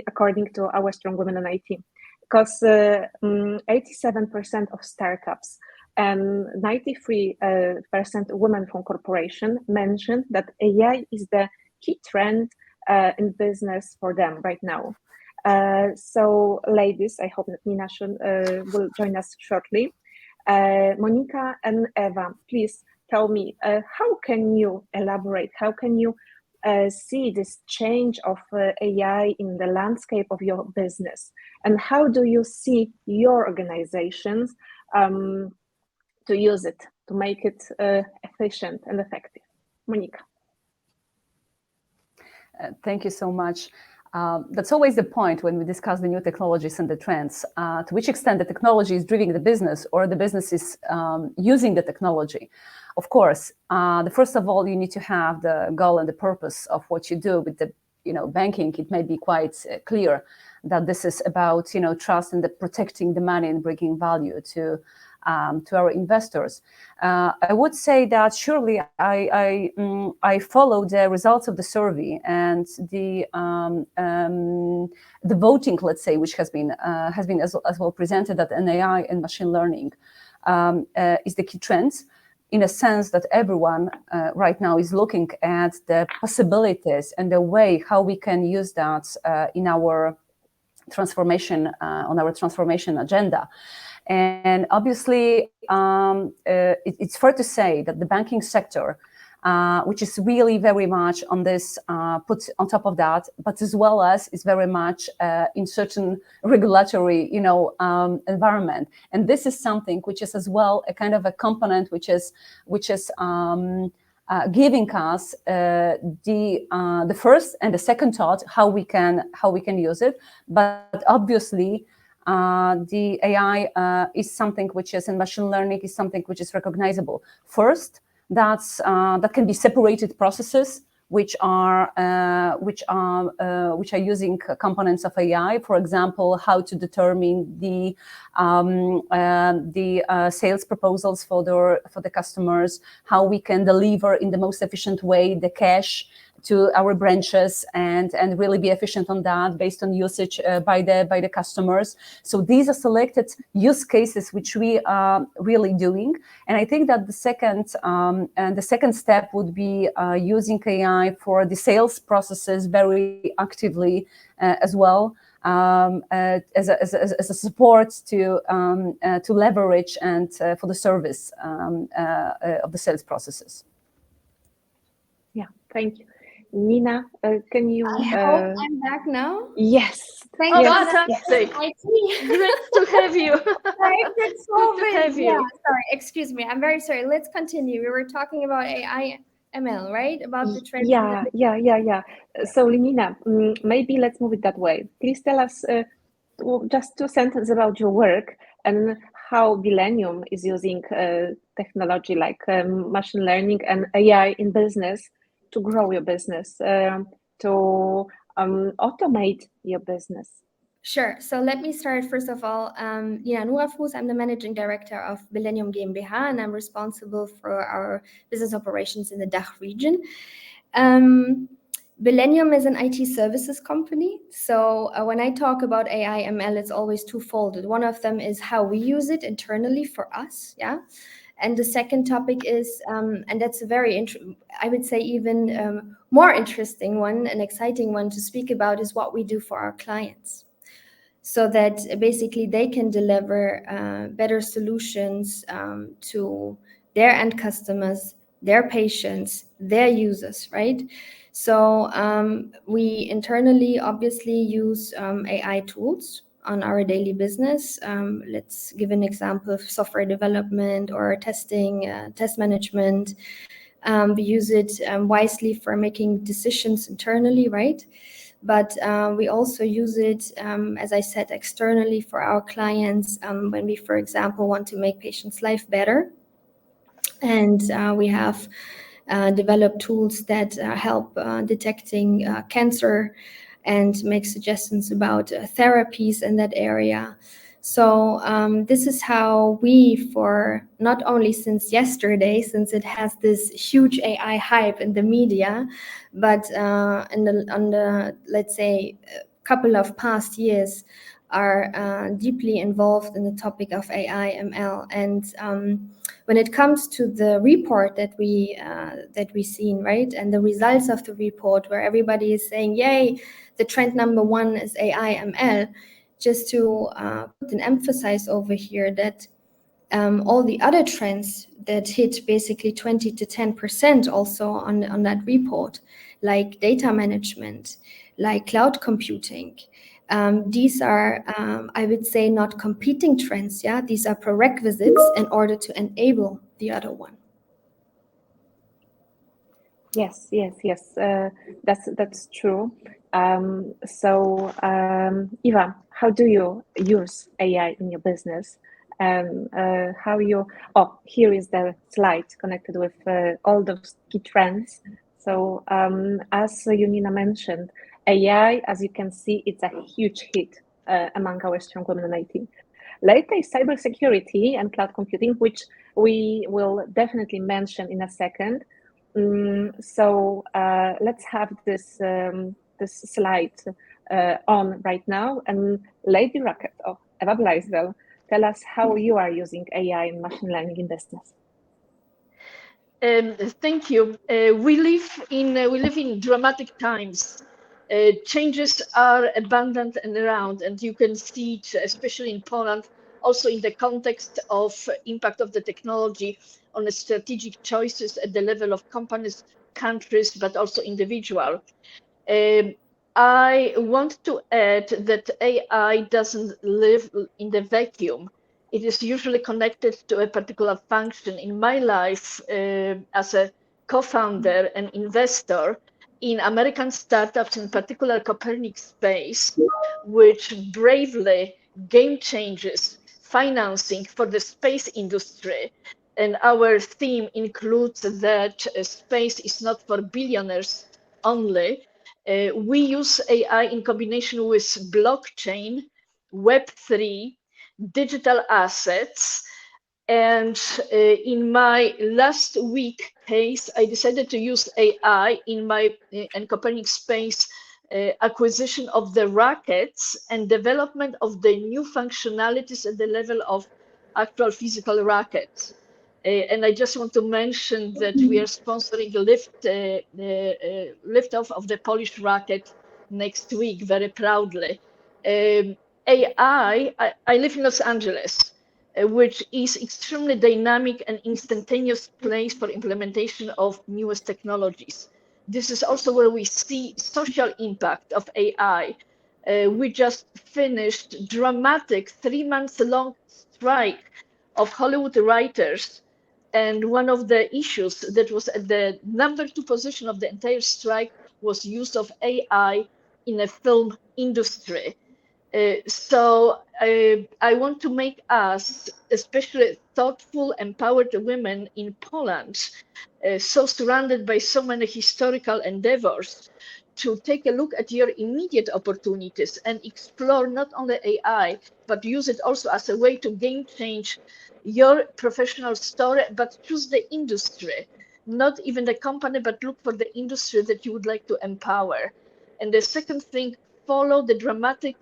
according to our strong women in IT, because 87% of startups and 93% women from corporation mentioned that AI is the key trend in business for them right now. So ladies, I hope that Nina will join us shortly. Monika and Eva, please tell me, how can you elaborate? How can you see this change of AI in the landscape of your business? And how do you see your organizations to use it, to make it efficient and effective? Monika. Thank you so much. That's always the point when we discuss the new technologies and the trends, to which extent the technology is driving the business or the business is using the technology. Of course, first of all, you need to have the goal and the purpose of what you do with the banking. It may be quite clear that this is about trust and protecting the money and bringing value to our investors. I would say that surely I follow the results of the survey and the voting, let's say, which has been as well presented, that AI and machine learning is the key trends, in a sense that everyone right now is looking at the possibilities and the way how we can use that in our transformation, on our transformation agenda. And obviously, it's fair to say that the banking sector, which is really very much on this, put on top of that, but as well as is very much in certain regulatory, environment. And this is something which is as well a kind of a component which is giving us the first and the second thought how we can use it. But obviously, the AI is something which is, and machine learning is something which is recognizable. First, that can be separated processes which are using components of AI. For example, how to determine the sales proposals for the customers, how we can deliver in the most efficient way the cash to our branches and really be efficient on that based on usage by the customers. So these are selected use cases which we are really doing. And I think that the second step would be using AI for the sales processes very actively as well, as a support to leverage and for the service of the sales processes. Yeah, thank you. Nina, can you? I hope I'm back now. Yes. Thank you. Fantastic. Great to have you. It's so good. Yeah, sorry, excuse me. I'm very sorry. Let's continue. We were talking about AI ML, right? About the trend. Yeah. So, Nina, maybe let's move it that way. Please tell us just 2 sentences about your work and how Billennium is using technology like machine learning and AI in business to grow your business, to automate your business. Sure. So let me start first of all. Nourafrouz, I'm the managing director of Billennium GmbH, and I'm responsible for our business operations in the DACH region. Billennium is an IT services company. So when I talk about AI ML, it's always twofold. One of them is how we use it internally for us, yeah. And the second topic is, and that's a very, I would say even more interesting one, an exciting one to speak about, is what we do for our clients. so that basically they can deliver better solutions to their end customers, their patients, their users, right? So we internally obviously use AI tools on our daily business. Let's give an example of software development or testing, test management. We use it wisely for making decisions internally, right? But we also use it, as I said, externally for our clients when we, for example, want to make patients' life better. And we have developed tools that help detecting cancer and make suggestions about therapies in that area. So this is how we, for not only since yesterday, since it has this huge AI hype in the media, but on the, let's say, couple of past years, are deeply involved in the topic of AI, ML. And when it comes to the report that we seen, right, and the results of the report, where everybody is saying, yay, the trend number one is AI, ML, just to put an emphasis over here that all the other trends that hit basically 20 to 10% also on that report, like data management, like cloud computing, these are, I would say, not competing trends. Yeah, these are prerequisites in order to enable the other one. Yes. That's true. Eva, how do you use AI in your business? And how you? Oh, here is the slide connected with all those key trends. So as Junina mentioned, AI, as you can see, it's a huge hit among our strong women in IT. Later, cybersecurity and cloud computing, which we will definitely mention in a second. So let's have this slide on right now. And Lady Rocket of Eva Blaisdell, tell us how you are using AI and machine learning in business. Thank you. We live in dramatic times. Changes are abundant and around, and you can see it, especially in Poland, also in the context of impact of the technology on the strategic choices at the level of companies, countries, but also individual. I want to add that AI doesn't live in the vacuum. It is usually connected to a particular function. In my life, as a co-founder and investor in American startups, in particular Copernic space, which bravely game changes financing for the space industry. And our theme includes that space is not for billionaires only. We use AI in combination with blockchain, Web3, digital assets. And in my last week case, I decided to use AI in my and Copernic space acquisition of the rockets and development of the new functionalities at the level of actual physical rockets. And I just want to mention that we are sponsoring the liftoff of the Polish rocket next week very proudly. AI, I live in Los Angeles, which is extremely dynamic and instantaneous place for implementation of newest technologies. This is also where we see social impact of AI. We just finished dramatic 3-month-long strike of Hollywood writers. And one of the issues that was at the number 2 position of the entire strike was use of AI in the film industry. So I want to make us, especially thoughtful, empowered women in Poland, so surrounded by so many historical endeavors, to take a look at your immediate opportunities and explore not only AI, but use it also as a way to game change your professional story, but choose the industry, not even the company, but look for the industry that you would like to empower. And the second thing, follow the dramatic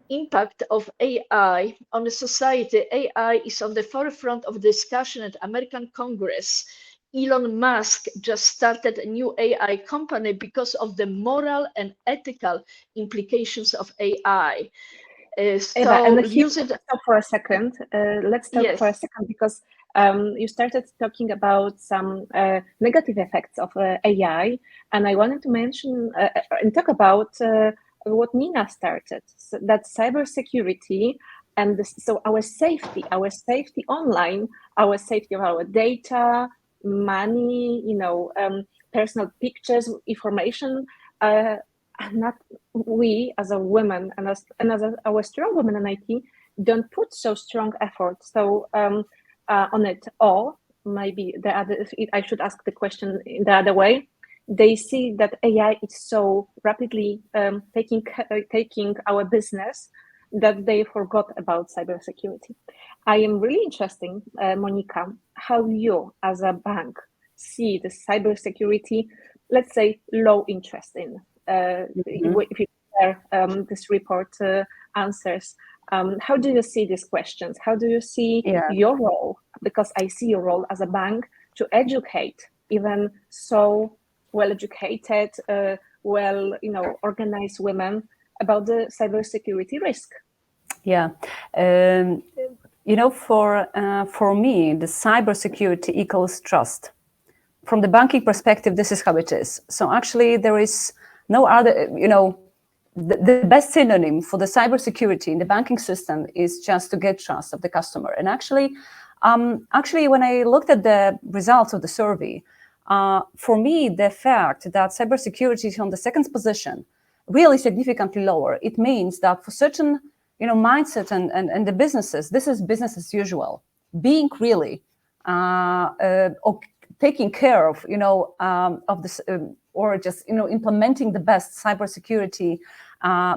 impact of AI on the society. AI is on the forefront of discussion at American Congress. Elon Musk just started a new AI company because of the moral and ethical implications of AI. So use it. Stop for a second. Let's talk for a second, because you started talking about some negative effects of AI, and I wanted to mention and talk about what Nina started, so that's cybersecurity, and so our safety online, our safety of our data, money, personal pictures, information. Not we as a women and as our strong women in IT don't put so strong effort on it, or maybe I should ask the question in the other way. They see that AI is so rapidly taking our business that they forgot about cybersecurity. I am really interested, Monika, how you as a bank see the cybersecurity, let's say, low interest in. If you compare this report answers, how do you see these questions? How do you see your role? Because I see your role as a bank to educate even so well-educated, organized women about the cybersecurity risk. Yeah, for me, the cybersecurity equals trust. From the banking perspective, this is how it is. So actually, there is no other, the best synonym for the cybersecurity in the banking system is just to get trust of the customer. And actually, when I looked at the results of the survey, for me, the fact that cybersecurity is on the second position, really significantly lower, it means that for certain, mindset and the businesses, this is business as usual. Being really taking care of this, or just implementing the best cybersecurity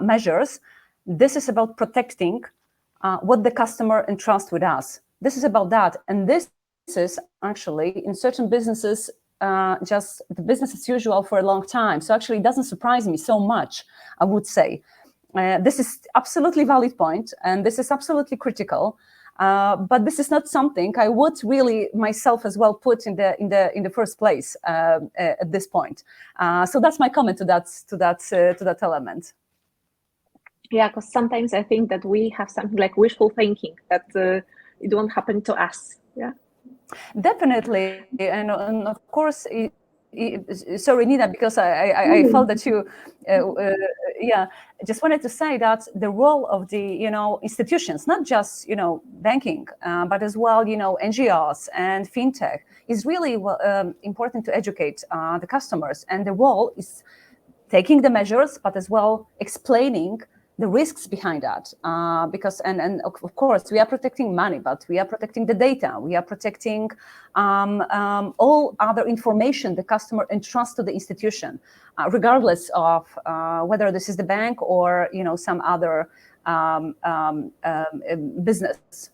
measures. This is about protecting what the customer entrusts with us. This is about that, and this is actually in certain businesses just the business as usual for a long time. So actually, it doesn't surprise me so much. I would say this is absolutely valid point, and this is absolutely critical. But this is not something I would really myself as well put in the first place at this point. So that's my comment to that element. Yeah, because sometimes I think that we have something like wishful thinking that it won't happen to us. Yeah, definitely, and of course. Sorry, Nina, because I felt that you, just wanted to say that the role of the institutions, not just banking, but as well NGOs and fintech, is really important to educate the customers, and the role is taking the measures, but as well explaining the risks behind that, because and of course we are protecting money, but we are protecting the data, we are protecting all other information the customer entrusts to the institution, regardless of whether this is the bank or some other business.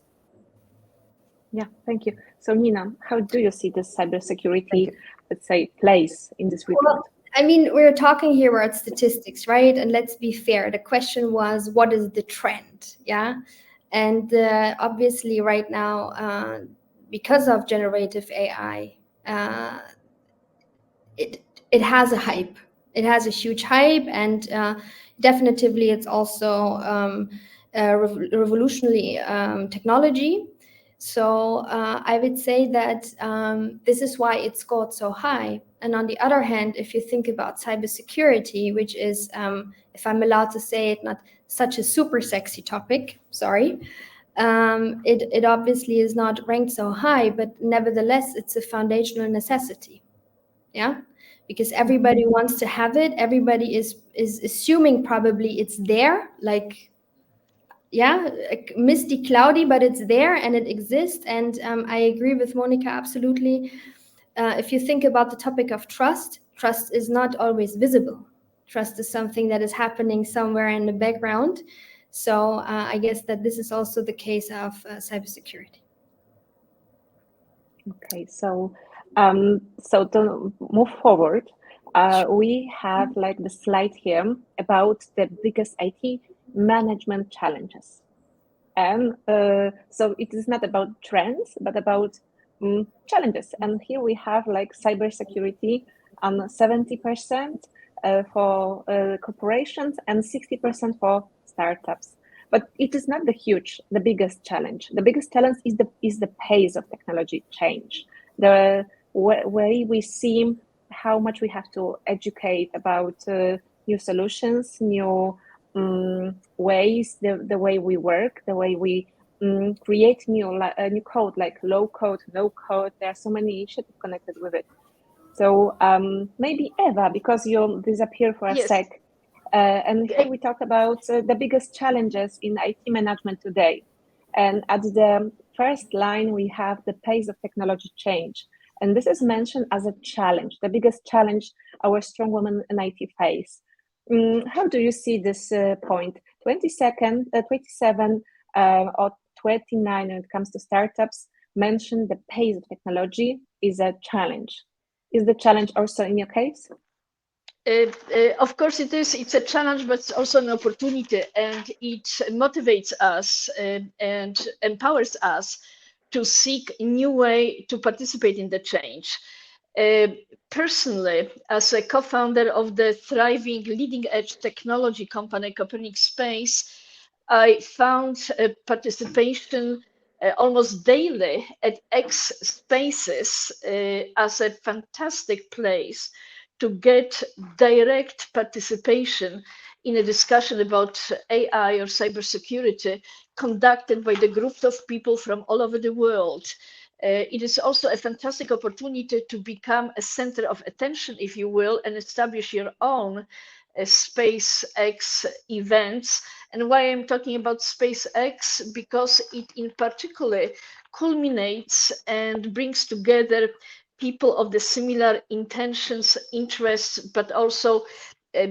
Yeah, thank you. So Nina, how do you see this cybersecurity, let's say, place in this report? Well, I mean, we're talking here about statistics, right? And let's be fair. The question was, what is the trend? Yeah. And obviously right now, because of generative AI, it has a hype. It has a huge hype, and definitively it's also a revolutionary technology. So I would say that this is why it scored so high. And on the other hand, if you think about cybersecurity, which is, if I'm allowed to say it, not such a super sexy topic, sorry, it obviously is not ranked so high, but nevertheless, it's a foundational necessity. Yeah, because everybody wants to have it. Everybody is assuming probably it's there, like, yeah, misty, cloudy, but it's there and it exists. And I agree with Monika, absolutely. If you think about the topic of trust is not always visible. Trust is something that is happening somewhere in the background. So I guess that this is also the case of cybersecurity. Okay, so to move forward, we have like the slide here about the biggest IT management challenges. And so it is not about trends, but about challenges. And here we have like cybersecurity on 70% for corporations and 60% for startups. But it is not the biggest challenge. The biggest challenge is the pace of technology change. The way we see how much we have to educate about new solutions, new ways, the way we work, the way we create new code, like low code, no code. There are so many issues connected with it. So maybe Eva, because you'll disappear for a sec, and here we talk about the biggest challenges in IT management today. And at the first line, we have the pace of technology change. And this is mentioned as a challenge, the biggest challenge our strong women in IT face. How do you see this point? 27 or 29 when it comes to startups mention the pace of technology is a challenge. Is the challenge also in your case? Of course it is. It's a challenge, but it's also an opportunity, and it motivates us and empowers us to seek a new way to participate in the change. Personally, as a co-founder of the thriving leading-edge technology company Copernic Space, I found participation almost daily at X Spaces as a fantastic place to get direct participation in a discussion about AI or cybersecurity conducted by the groups of people from all over the world. It is also a fantastic opportunity to become a center of attention, if you will, and establish your own SpaceX events. And why I'm talking about SpaceX, because it in particular culminates and brings together people of the similar intentions, interests, but also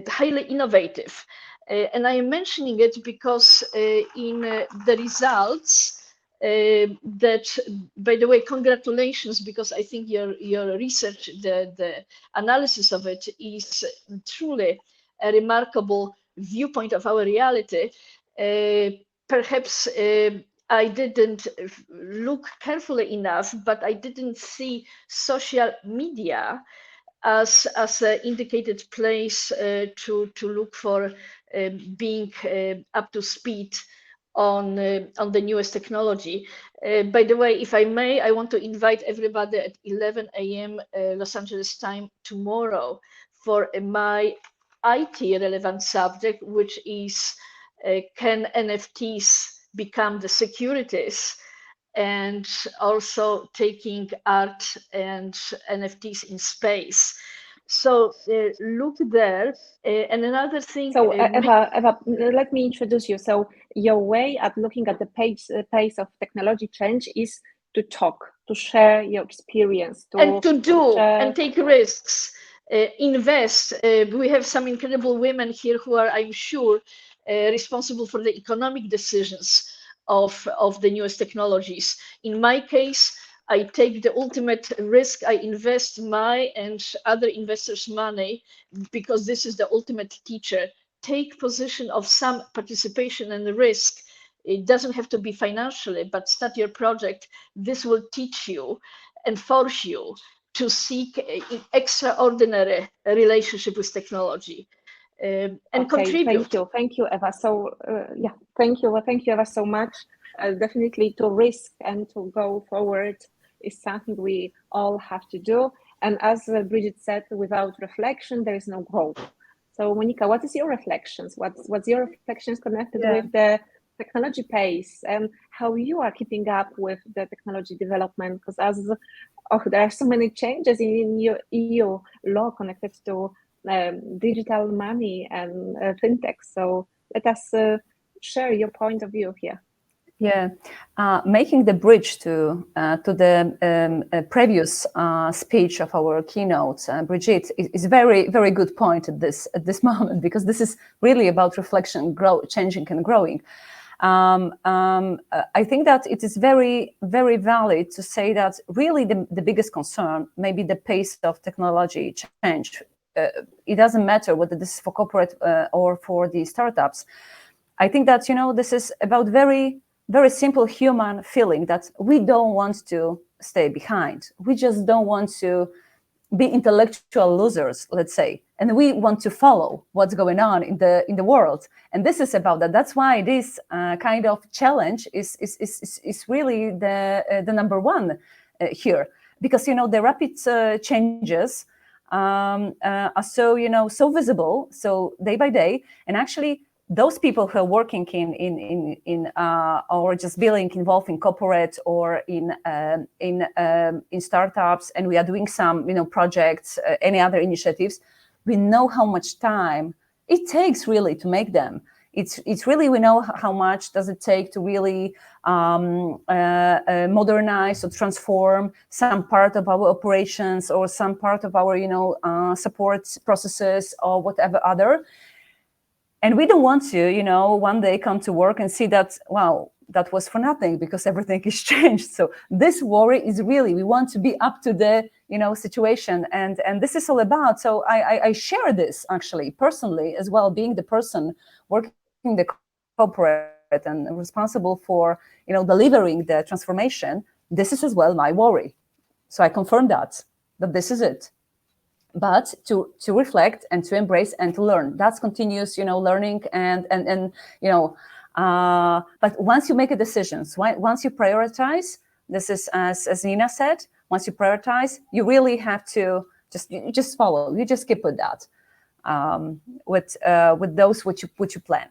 highly innovative. And I am mentioning it because in the results, that, by the way, congratulations, because I think your research, the analysis of it is truly a remarkable viewpoint of our reality. Perhaps I didn't look carefully enough, but I didn't see social media as an indicated place to look for being up to speed on the newest technology. By the way, if I may, I want to invite everybody at 11 a.m. Los Angeles time tomorrow for my IT relevant subject, which is can NFTs become the securities, and also taking art and NFTs in space. So look there. And another thing. So Eva, let me introduce you. So your way at looking at the pace of technology change is to talk, to share your experience, and to do and take risks, invest. We have some incredible women here who are, I'm sure, responsible for the economic decisions of the newest technologies. In my case, I take the ultimate risk. I invest my and other investors' money because this is the ultimate teacher. Take position of some participation and risk. It doesn't have to be financially, but start your project. This will teach you and force you to seek an extraordinary relationship with technology. And contribute. Thank you, Eva. So thank you, Eva, so much. Definitely, to risk and to go forward is something we all have to do. And as Brigette said, without reflection, there is no growth. So Monika, what is your reflections? What's your reflections connected with the technology pace and how you are keeping up with the technology development? Because there are so many changes in EU law connected to digital money and fintech. So let us share your point of view here. Yeah, making the bridge to the previous speech of our keynote, Brigette, is very, very good point at this moment, because this is really about reflection, changing and growing. I think that it is very, very valid to say that really the biggest concern may be the pace of technology change. It doesn't matter whether this is for corporate or for the startups. I think that, this is about very, very simple human feeling that we don't want to stay behind. We just don't want to be intellectual losers, let's say, and we want to follow what's going on in the world. And this is about that. That's why this kind of challenge is really the number one here, because the rapid changes are so visible, so day by day, and actually those people who are working in or just being involved in corporate or in startups, and we are doing some projects, any other initiatives, we know how much time it takes really to make them. It's really, we know how much does it take to really modernize or transform some part of our operations or some part of our support processes or whatever other. And we don't want to, one day come to work and see that, wow, that was for nothing because everything is changed. So this worry is really, we want to be up to the, situation. And this is all about, so I share this actually personally as well, being the person working in the corporate and responsible for, delivering the transformation. This is as well my worry. So I confirm that this is it. But to reflect and to embrace and to learn, that's continuous, learning and but once you make a decision, once you prioritize, this is as Nina said, once you prioritize, you really have to just follow. You just keep with that, with those which you plan.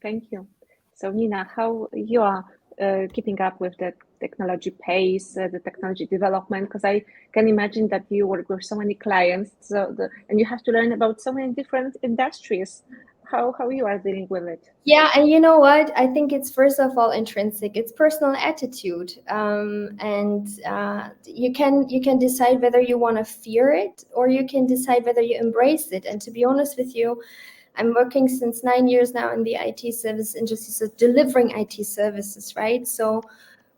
Thank you. So Nina, how you are keeping up with the technology pace, the technology development? Because I can imagine that you work with so many clients, and you have to learn about so many different industries. How you are dealing with it? Yeah, and you know what? I think it's first of all intrinsic. It's personal attitude, and you can decide whether you want to fear it or you can decide whether you embrace it. And to be honest with you, I'm working since 9 years now in the IT service industry, so delivering IT services, right? So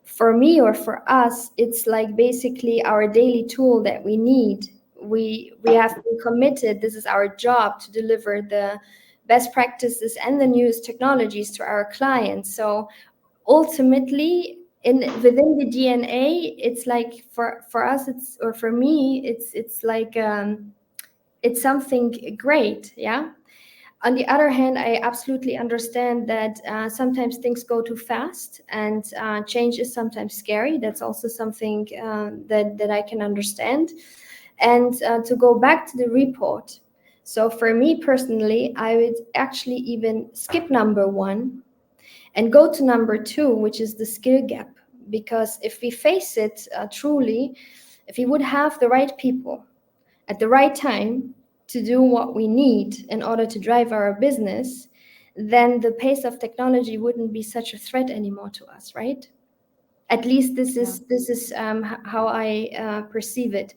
for me or for us, it's like basically our daily tool that we need. We have been committed. This is our job to deliver the best practices and the newest technologies to our clients. So ultimately, within the DNA, it's like for us, or for me, it's like it's something great, yeah. On the other hand, I absolutely understand that sometimes things go too fast and change is sometimes scary. That's also something that I can understand. And to go back to the report, so for me personally, I would actually even skip number 1 and go to number 2, which is the skill gap. Because if we face it truly, if we would have the right people at the right time to do what we need in order to drive our business, then the pace of technology wouldn't be such a threat anymore to us, right? At least this is how I perceive it.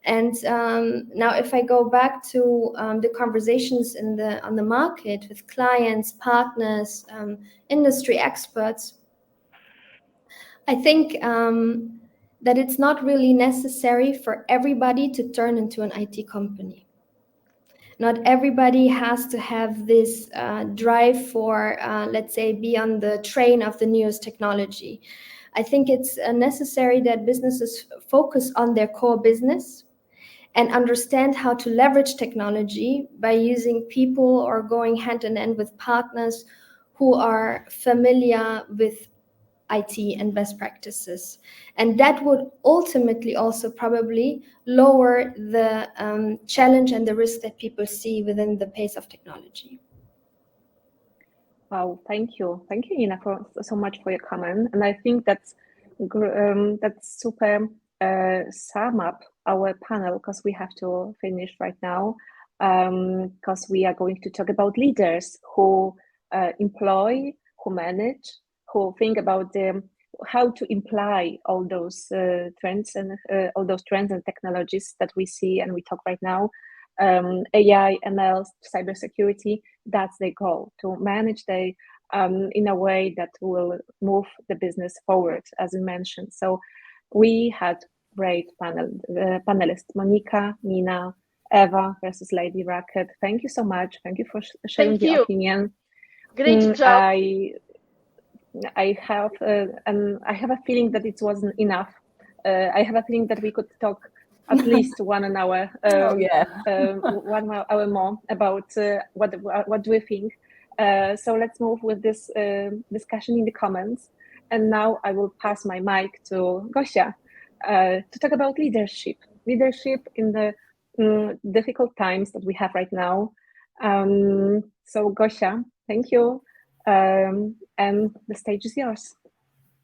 And now, if I go back to the conversations on the market with clients, partners, industry experts, I think that it's not really necessary for everybody to turn into an IT company. Not everybody has to have this drive for, let's say, be on the train of the newest technology. I think it's necessary that businesses focus on their core business and understand how to leverage technology by using people or going hand in hand with partners who are familiar with IT and best practices. And that would ultimately also probably lower the challenge and the risk that people see within the pace of technology. Wow, thank you, Nina, so much for your comment. And I think that's super sum up our panel, because we have to finish right now, because we are going to talk about leaders who employ, who manage, who think about how to imply all those trends and technologies that we see and we talk right now. AI, ML, cybersecurity, that's their goal, to manage the in a way that will move the business forward, as you mentioned. So we had great panelists, Monika, Nina, Eva versus Lady Racket. Thank you so much. Thank you for sharing your opinion. Great job. I have a feeling that it wasn't enough I have a feeling that we could talk at least 1 hour, Oh, yeah. 1 hour more about what do we think. So let's move with this discussion in the comments. And now I will pass my mic to Gosia to talk about leadership in the difficult times that we have right now. So Gosia, thank you. And the stage is yours.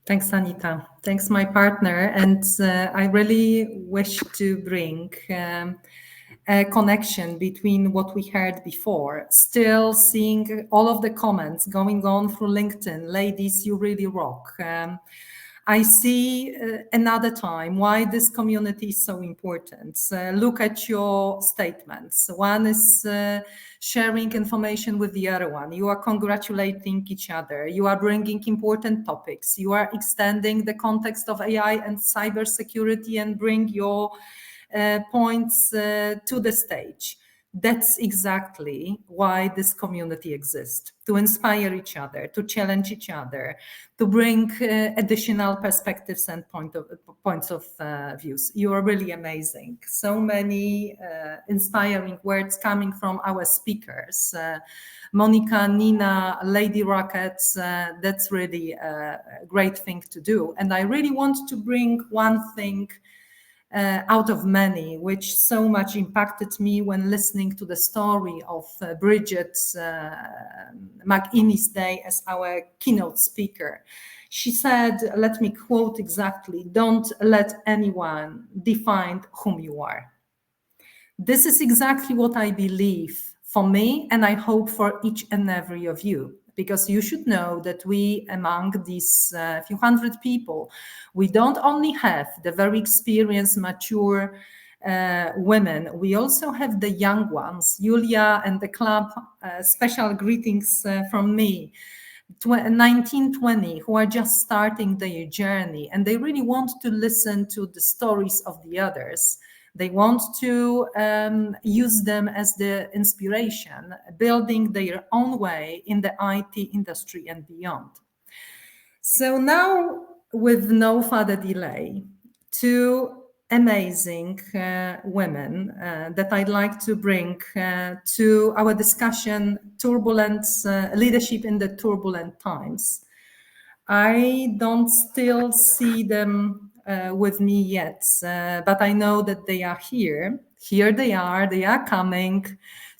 Thanks, Anita. Thanks, my partner. And I really wish to bring a connection between what we heard before. Still seeing all of the comments going on through LinkedIn. Ladies, you really rock. I see another time why this community is so important. Look at your statements. One is sharing information with the other one. You are congratulating each other. You are bringing important topics. You are extending the context of AI and cybersecurity and bring your points to the stage. That's exactly why this community exists, to inspire each other, to challenge each other, to bring additional perspectives and points of views. You are really amazing. So many inspiring words coming from our speakers. Monika, Nina, Lady Rockets, that's really a great thing to do. And I really want to bring one thing out of many, which so much impacted me when listening to the story of Brigette McInnis-Day as our keynote speaker. She said, let me quote exactly, "Don't let anyone define whom you are." This is exactly what I believe for me, and I hope for each and every of you. Because you should know that we, among these few hundred people, we don't only have the very experienced, mature women, we also have the young ones. Julia and the club, special greetings from me. 1920, who are just starting their journey, and they really want to listen to the stories of the others. They want to use them as the inspiration, building their own way in the IT industry and beyond. So now, with no further delay, two amazing women that I'd like to bring to our discussion, Turbulence, Leadership in the Turbulent Times. I don't still see them with me yet, but I know that they are here. Here they are coming.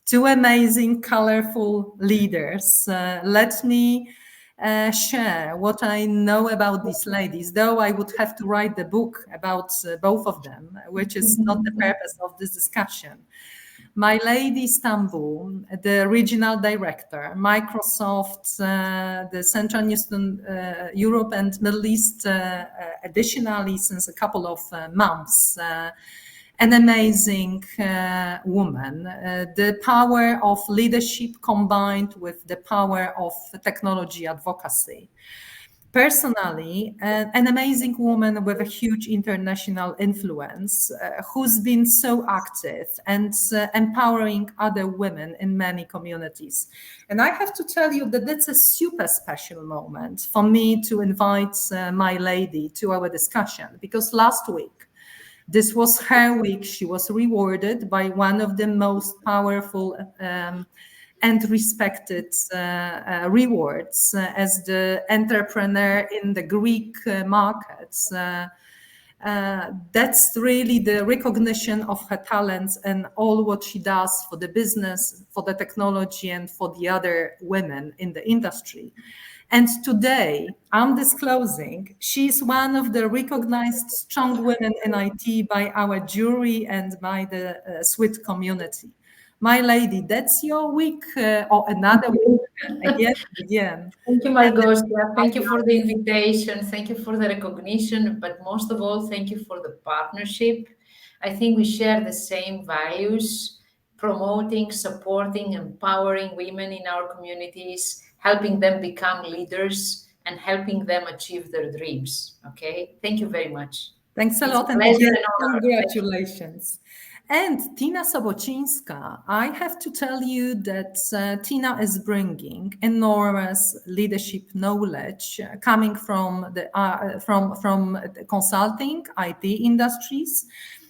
Two amazing, colorful leaders. Let me share what I know about these ladies, though I would have to write the book about both of them, which is not the purpose of this discussion. My lady Istanbul, the regional director, Microsoft, the Central and Eastern Europe and Middle East, additionally since a couple of months, an amazing woman. The power of leadership combined with the power of technology advocacy. Personally, an amazing woman with a huge international influence who's been so active and empowering other women in many communities. And I have to tell you that that's a super special moment for me to invite my lady to our discussion, because last week, this was her week. She was rewarded by one of the most powerful and respected rewards as the entrepreneur in the Greek markets. That's really the recognition of her talents and all what she does for the business, for the technology, and for the other women in the industry. And today, I'm disclosing she's one of the recognized strong women in IT by our jury and by the SWIT community. My lady, that's your week or another week again. Thank you, Małgorzata. Thank you for the invitation. Thank you for the recognition. But most of all, thank you for the partnership. I think we share the same values, promoting, supporting, empowering women in our communities, helping them become leaders and helping them achieve their dreams. Okay, thank you very much. Thanks a lot, and pleasure again, and honor. congratulations. And Tina Sobocinska, I have to tell you that Tina is bringing enormous leadership knowledge coming from the consulting IT industries,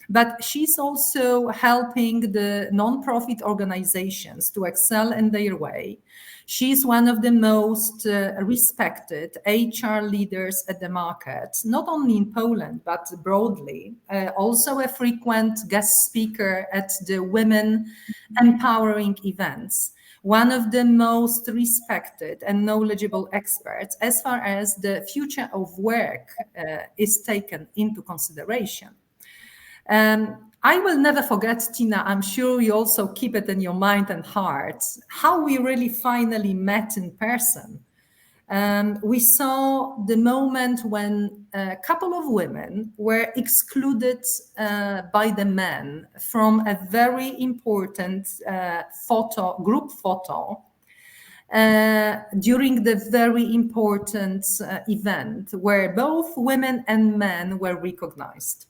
but she's also helping the non-profit organizations to excel in their way. She's one of the most respected HR leaders at the market, not only in Poland, but broadly. Also a frequent guest speaker at the Women Empowering events. One of the most respected and knowledgeable experts as far as the future of work is taken into consideration. I will never forget, Tina, I'm sure you also keep it in your mind and heart, how we really finally met in person. We saw the moment when a couple of women were excluded by the men from a very important group photo during the very important event where both women and men were recognized.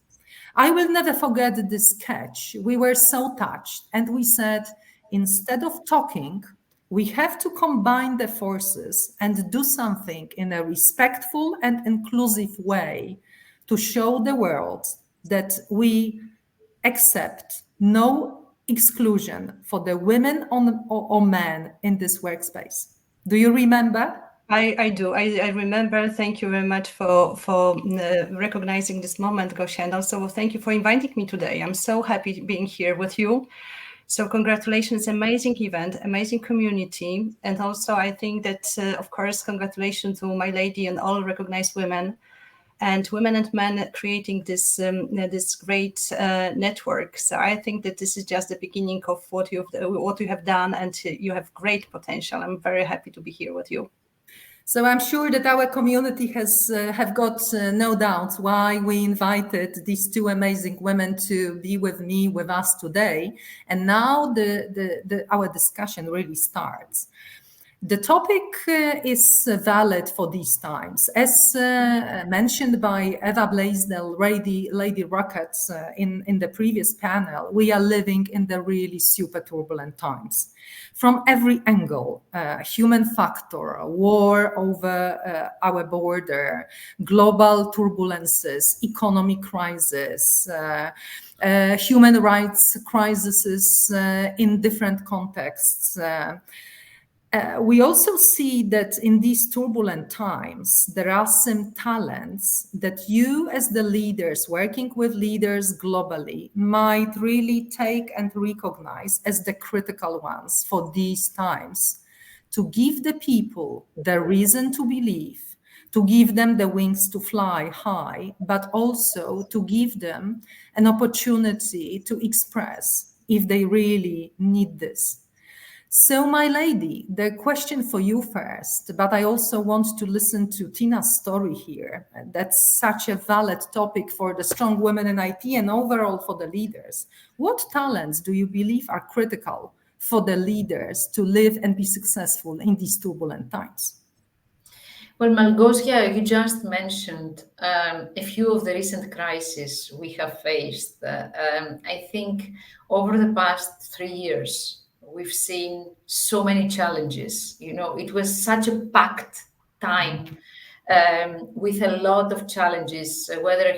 I will never forget this sketch. We were so touched and we said, instead of talking, we have to combine the forces and do something in a respectful and inclusive way to show the world that we accept no exclusion for the women or men in this workspace. Do you remember? I do. I remember. Thank you very much for recognizing this moment, Gosia, and also thank you for inviting me today. I'm so happy being here with you. So congratulations, amazing event, amazing community. And also I think that, of course, congratulations to my lady and all recognized women and men creating this this great network. So I think that this is just the beginning of what you have done, and you have great potential. I'm very happy to be here with you. So I'm sure that our community have got no doubt why we invited these two amazing women to be with us today. And now our discussion really starts. The topic is valid for these times. As mentioned by Eva Blaisdell, Lady Rocket, in the previous panel, we are living in the really super turbulent times. From every angle, human factor, war over our border, global turbulences, economic crisis, human rights crises in different contexts. We also see that in these turbulent times, there are some talents that you as the leaders, working with leaders globally, might really take and recognize as the critical ones for these times, to give the people the reason to believe, to give them the wings to fly high, but also to give them an opportunity to express if they really need this. So, my lady, the question for you first, but I also want to listen to Tina's story here. That's such a valid topic for the strong women in IT and overall for the leaders. What talents do you believe are critical for the leaders to live and be successful in these turbulent times? Well, Malgosia, you just mentioned a few of the recent crises we have faced. I think over the past 3 years, we've seen so many challenges. You know, it was such a packed time with a lot of challenges, whether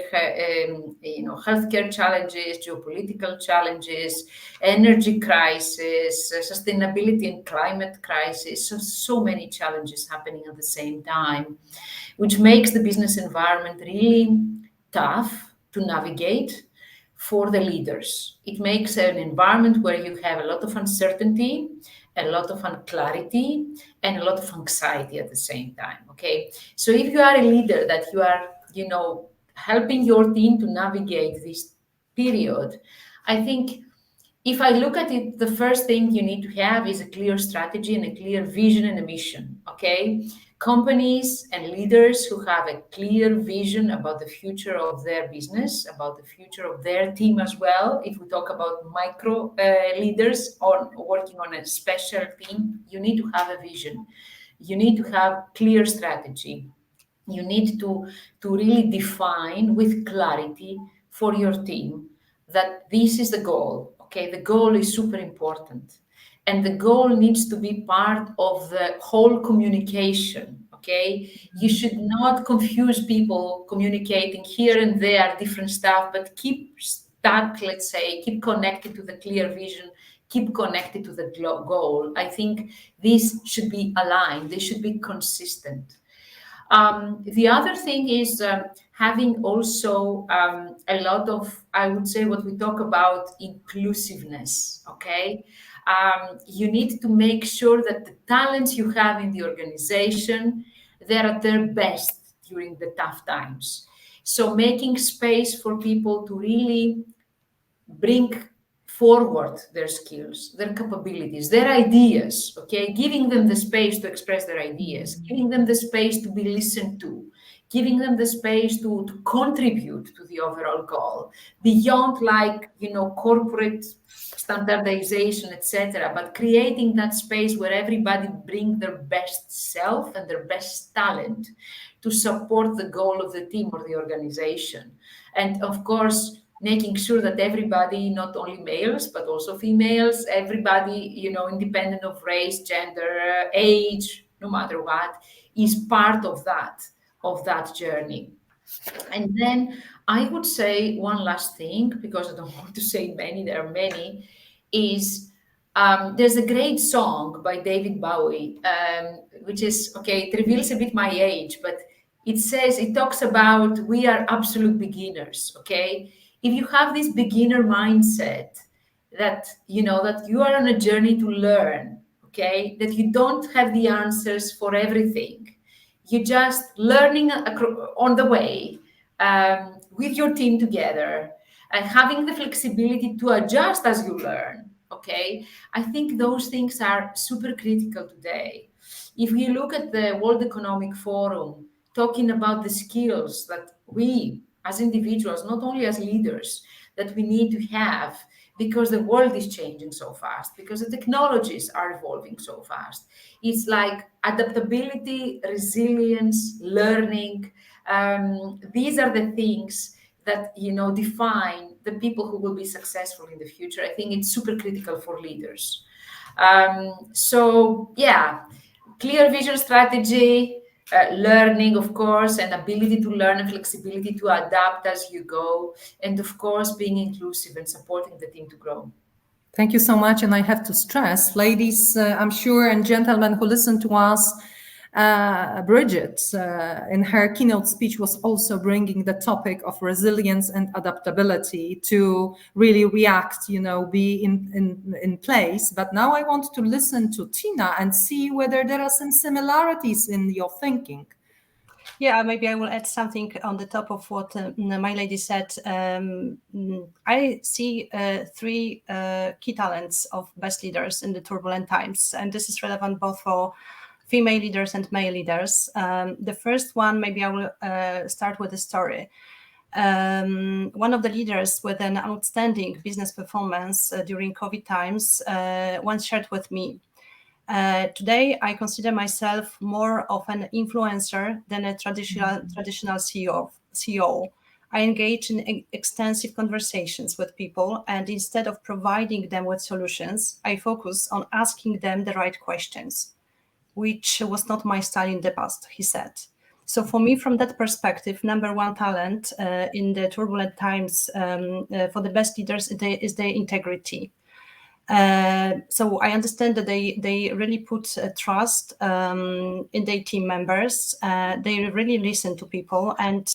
healthcare challenges, geopolitical challenges, energy crisis, sustainability and climate crisis. So many challenges happening at the same time, which makes the business environment really tough to navigate for the leaders. It makes an environment where you have a lot of uncertainty, a lot of unclarity, and a lot of anxiety at the same time, okay? So if you are a leader that you are, helping your team to navigate this period, I think if I look at it, the first thing you need to have is a clear strategy and a clear vision and a mission, okay? Companies and leaders who have a clear vision about the future of their business, about the future of their team as well. If we talk about micro leaders or working on a special team, you need to have a vision. You need to have clear strategy. You need to really define with clarity for your team that this is the goal. Okay, the goal is super important. And the goal needs to be part of the whole communication. Okay, you should not confuse people communicating here and there, different stuff, but keep stuck, let's say, keep connected to the clear vision, keep connected to the goal. I think these should be aligned, they should be consistent. The other thing is having also a lot of, I would say, what we talk about inclusiveness, okay? You need to make sure that the talents you have in the organization, they're at their best during the tough times. So making space for people to really bring forward their skills, their capabilities, their ideas, okay? Giving them the space to express their ideas, giving them the space to be listened to, giving them the space to contribute to the overall goal, beyond like, corporate standardization, etc., but creating that space where everybody bring their best self and their best talent to support the goal of the team or the organization. And of course, making sure that everybody, not only males, but also females, everybody, independent of race, gender, age, no matter what, is part of that journey. And then I would say one last thing, because I don't want to say many, there are many, is there's a great song by David Bowie, which is, okay, it reveals a bit my age, but it talks about we are absolute beginners, okay? If you have this beginner mindset that you are on a journey to learn, okay, that you don't have the answers for everything, you're just learning on the way with your team together and having the flexibility to adjust as you learn, okay, I think those things are super critical today. If you look at the World Economic Forum talking about the skills that we as individuals, not only as leaders, that we need to have, because the world is changing so fast, because the technologies are evolving so fast. It's like adaptability, resilience, learning. These are the things that define the people who will be successful in the future. I think it's super critical for leaders. So yeah, clear vision, strategy, learning, of course, and ability to learn and flexibility to adapt as you go. And of course, being inclusive and supporting the team to grow. Thank you so much. And I have to stress, ladies, I'm sure, and gentlemen who listen to us, Brigette, in her keynote speech, was also bringing the topic of resilience and adaptability to really react, be in place. But now I want to listen to Tina and see whether there are some similarities in your thinking. Yeah, maybe I will add something on the top of what my lady said. I see three key talents of best leaders in the turbulent times, and this is relevant both for female leaders and male leaders. The first one, maybe I will start with a story. One of the leaders with an outstanding business performance during COVID times once shared with me, today I consider myself more of an influencer than a traditional CEO. I engage in extensive conversations with people, and instead of providing them with solutions, I focus on asking them the right questions, which was not my style in the past, he said. So for me, from that perspective, number one talent in the turbulent times for the best leaders is their integrity. So I understand that they really put trust in their team members. They really listen to people, and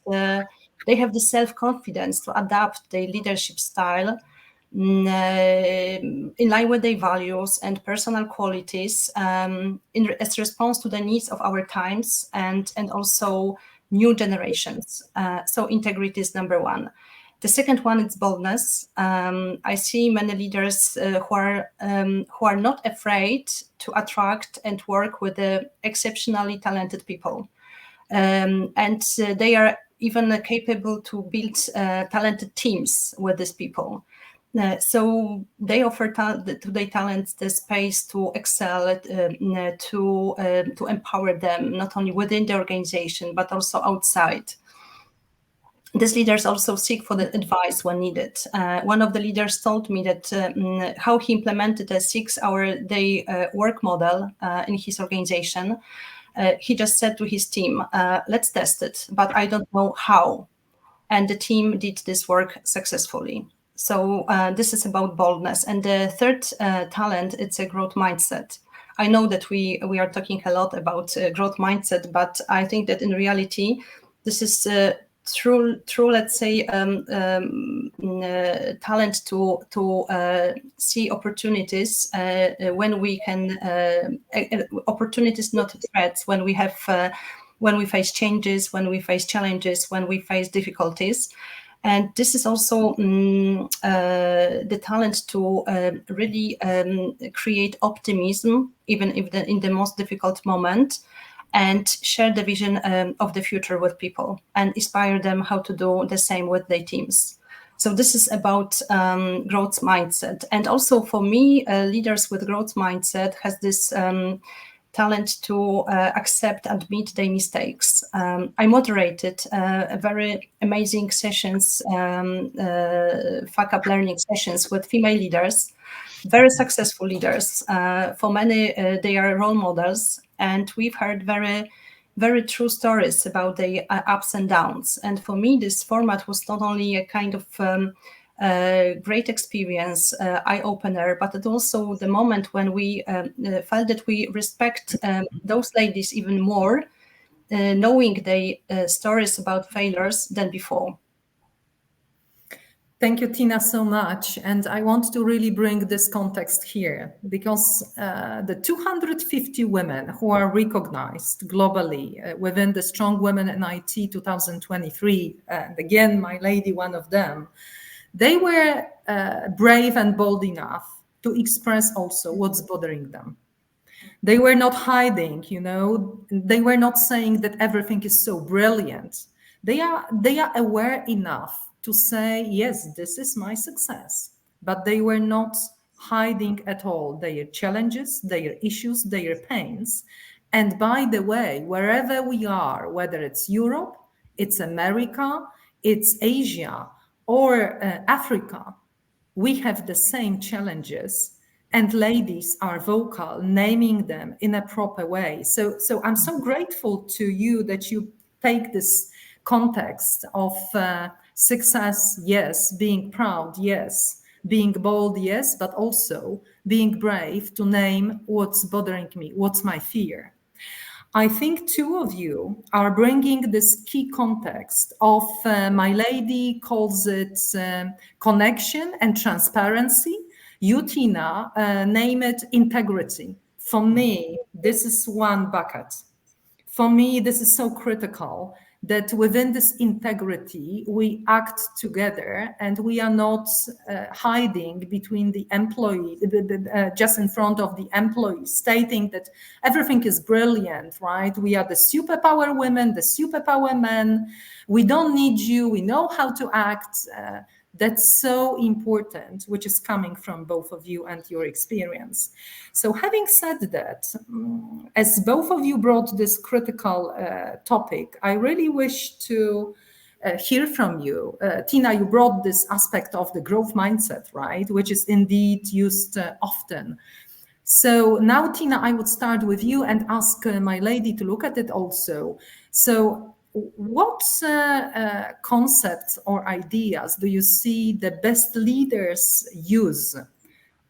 they have the self-confidence to adapt their leadership style in line with their values and personal qualities as response to the needs of our times and also new generations. So integrity is number one. The second one is boldness. I see many leaders who are not afraid to attract and work with exceptionally talented people, and they are even capable to build talented teams with these people. So they offer to their talents the space to excel, to empower them not only within the organization but also outside. these leaders also seek for the advice when needed. One of the leaders told me that how he implemented a 6-hour day work model in his organization. He just said to his team, let's test it, but I don't know how. And the team did this work successfully. So this is about boldness. And the third talent, it's a growth mindset. I know that we are talking a lot about growth mindset, but I think that in reality, this is true, let's say, talent to see opportunities when we can, opportunities, not threats, when we have, when we face changes, when we face challenges, when we face difficulties. And this is also the talent to really create optimism, even if in the most difficult moment, and share the vision of the future with people and inspire them how to do the same with their teams. So this is about growth mindset. And also for me, leaders with growth mindset has this talent to accept and admit their mistakes. I moderated a very amazing sessions, fuck up learning sessions with female leaders, very successful leaders. For many, they are role models, and we've heard very, very true stories about their ups and downs. And for me, this format was not only a kind of great experience, eye-opener, but it also the moment when we felt that we respect those ladies even more, knowing their stories about failures than before. Thank you, Tina, so much. And I want to really bring this context here, because the 250 women who are recognized globally within the Strong Women in IT 2023, and again, my lady, one of them, they were brave and bold enough to express also what's bothering them. They were not hiding, you know, they were not saying that everything is so brilliant. They are aware enough to say, yes, this is my success, but they were not hiding at all their challenges, their issues, their pains. And by the way, wherever we are, whether it's Europe, it's America, it's Asia, or Africa, we have the same challenges, and ladies are vocal, naming them in a proper way. So I'm so grateful to you that you take this context of success, yes, being proud, yes, being bold, yes, but also being brave to name what's bothering me, what's my fear. I think two of you are bringing this key context of, my lady calls it connection and transparency. You, Tina, name it integrity. For me, this is one bucket. For me, this is so critical that within this integrity, we act together and we are not hiding between the employee, just in front of the employees, stating that everything is brilliant, right? We are the superpower women, the superpower men. We don't need you. We know how to act. That's so important, which is coming from both of you and your experience. So having said that, as both of you brought this critical topic, I really wish to hear from you. Tina, you brought this aspect of the growth mindset, right? Which is indeed used often. So now, Tina, I would start with you and ask my lady to look at it also. So what concepts or ideas do you see the best leaders use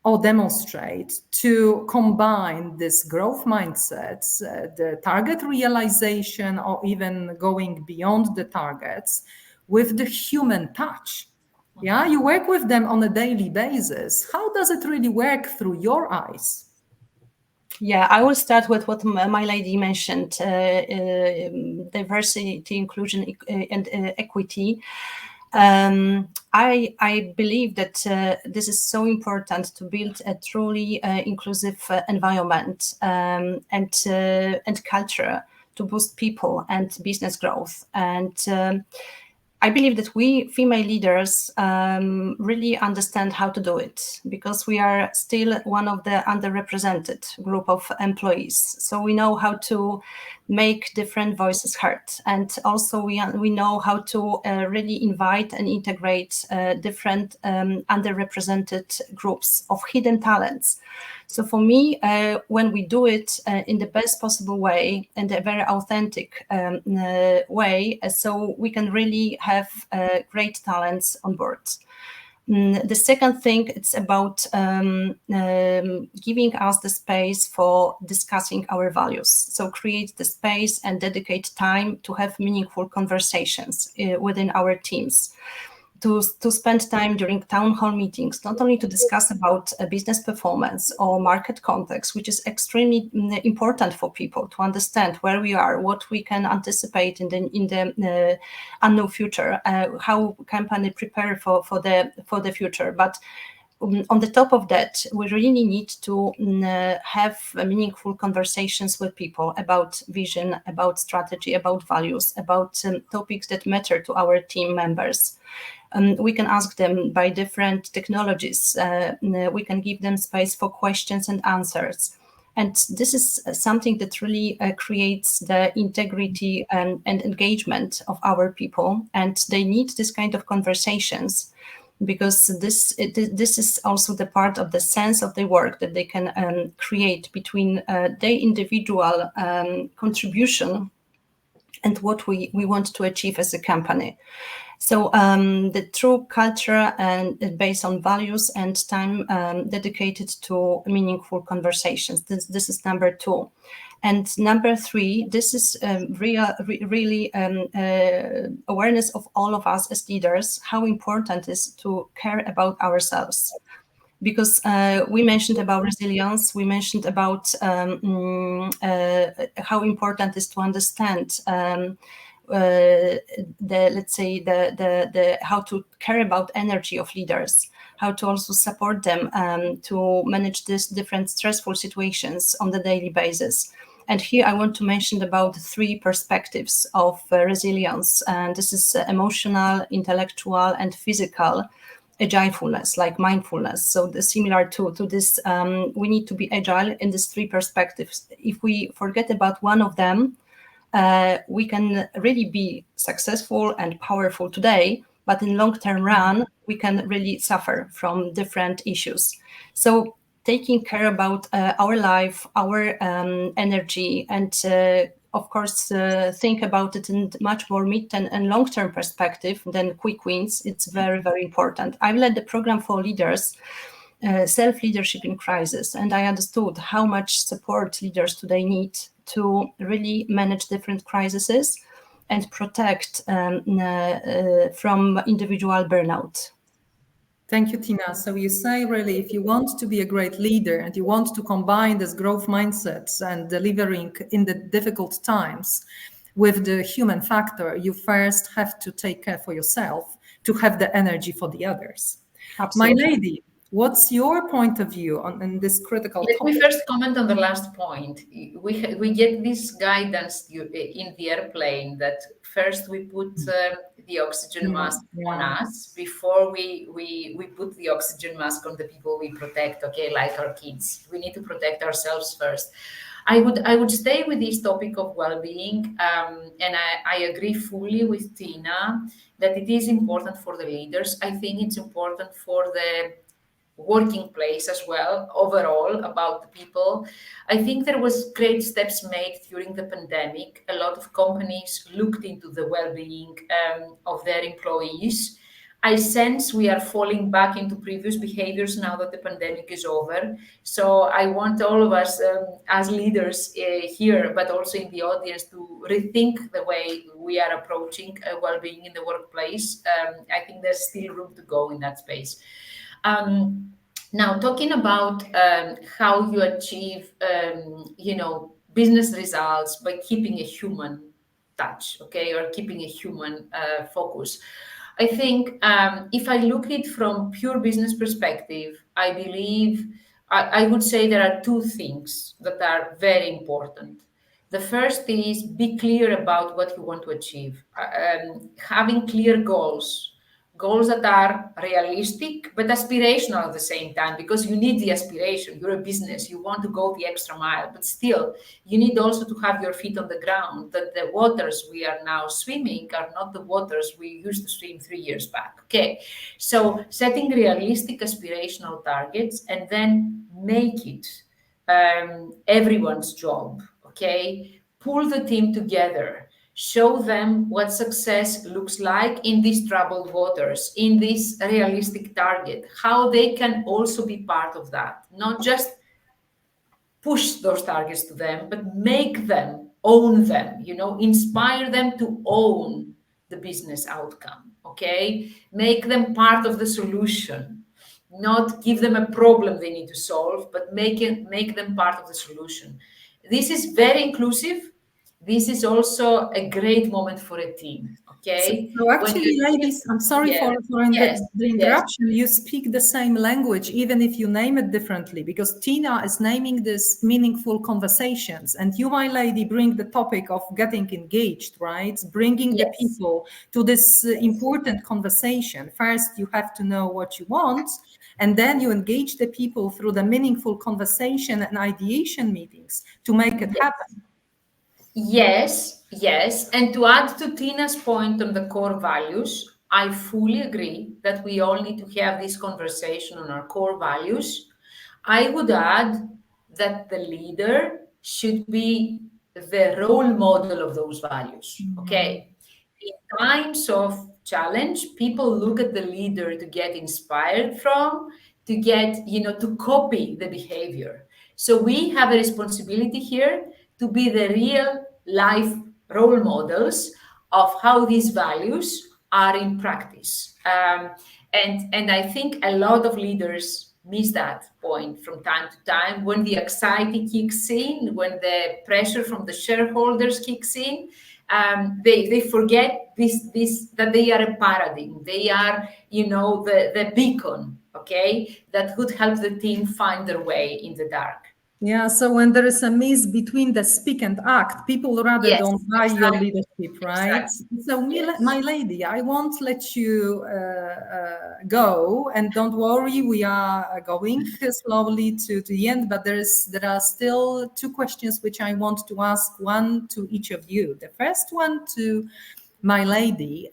or demonstrate to combine this growth mindsets, the target realization, or even going beyond the targets with the human touch? Yeah, you work with them on a daily basis. How does it really work through your eyes? Yeah, I will start with what my lady mentioned, diversity, inclusion, and equity. I believe that this is so important to build a truly inclusive environment and culture to boost people and business growth. And I believe that we female leaders really understand how to do it, because we are still one of the underrepresented group of employees. So we know how to make different voices heard. And also we know how to really invite and integrate different underrepresented groups of hidden talents. So for me, when we do it in the best possible way, and a very authentic way, so we can really have great talents on board. The second thing, it's about giving us the space for discussing our values. So create the space and dedicate time to have meaningful conversations within our teams. To spend time during town hall meetings, not only to discuss about business performance or market context, which is extremely important for people to understand where we are, what we can anticipate in the unknown future, how company prepare for the future. But on the top of that, we really need to have meaningful conversations with people about vision, about strategy, about values, about topics that matter to our team members. We can ask them by different technologies. We can give them space for questions and answers. And this is something that really creates the integrity and engagement of our people. And they need this kind of conversations, because this is also the part of the sense of the work that they can create between their individual contribution and what we want to achieve as a company. So the true culture and based on values and time dedicated to meaningful conversations. This is number 2. And number 3, this is really awareness of all of us as leaders, how important it is to care about ourselves. Because we mentioned about resilience, we mentioned about how important it is to understand how to care about energy of leaders, how to also support them to manage these different stressful situations on the daily basis. And here I want to mention about 3 perspectives of resilience. And this is emotional, intellectual, and physical agilefulness, like mindfulness. So similar to this, we need to be agile in these 3 perspectives. If we forget about one of them, we can really be successful and powerful today, but in long-term run, we can really suffer from different issues. So taking care about our life, our energy, and of course, think about it in much more mid and long-term perspective than quick wins. It's very, very important. I've led the program for leaders, self-leadership in crisis, and I understood how much support leaders today need to really manage different crises and protect from individual burnout. Thank you, Tina. So you say really, if you want to be a great leader and you want to combine this growth mindsets and delivering in the difficult times with the human factor, you first have to take care for yourself to have the energy for the others. Absolutely. My lady, what's your point of view on this critical topic? Let me first comment on the last point. We get this guidance in the airplane that first we put the oxygen mask on us before we put the oxygen mask on the people we protect, okay, like our kids. We need to protect ourselves first. I would stay with this topic of well-being, and I agree fully with Tina that it is important for the leaders. I think it's important for the working place as well, overall, about the people. I think there was great steps made during the pandemic. A lot of companies looked into the well-being of their employees. I sense we are falling back into previous behaviors now that the pandemic is over. So I want all of us as leaders here, but also in the audience, to rethink the way we are approaching well-being in the workplace. I think there's still room to go in that space. Now, talking about how you achieve, business results by keeping a human touch, okay, or keeping a human focus. I think if I look at it from pure business perspective, I believe I would say there are 2 things that are very important. The first is be clear about what you want to achieve. Having clear goals goals that are realistic but aspirational at the same time, because you need the aspiration. You're a business, you want to go the extra mile, but still you need also to have your feet on the ground, that the waters we are now swimming are not the waters we used to swim 3 years back. Okay, so setting realistic aspirational targets and then make it everyone's job. Okay, pull the team together, show them what success looks like in these troubled waters, in this realistic target, how they can also be part of that, not just push those targets to them, but make them own them, inspire them to own the business outcome. Okay, make them part of the solution, not give them a problem they need to solve, but make them part of the solution. This is very inclusive. This is also a great moment for a team. Okay. So actually, ladies, I'm sorry for the interruption. You speak the same language, even if you name it differently, because Tina is naming this meaningful conversations, and you, my lady, bring the topic of getting engaged, right? Bringing the people to this important conversation. First, you have to know what you want, and then you engage the people through the meaningful conversation and ideation meetings to make it happen. Yes. And to add to Tina's point on the core values, I fully agree that we all need to have this conversation on our core values. I would add that the leader should be the role model of those values. Okay. In times of challenge, people look at the leader to get inspired from, to get, to copy the behavior. So we have a responsibility here to be the real life role models of how these values are in practice. And I think a lot of leaders miss that point from time to time when the anxiety kicks in, when the pressure from the shareholders kicks in. They forget this that they are a paradigm. They are, the beacon, okay, that could help the team find their way in the dark. Yeah, so when there is a miss between the speak and act, people rather don't buy your leadership, right? Exactly. So, my lady, I won't let you go, and don't worry, we are going slowly to the end, but there are still 2 questions which I want to ask, one to each of you. The first one to my lady,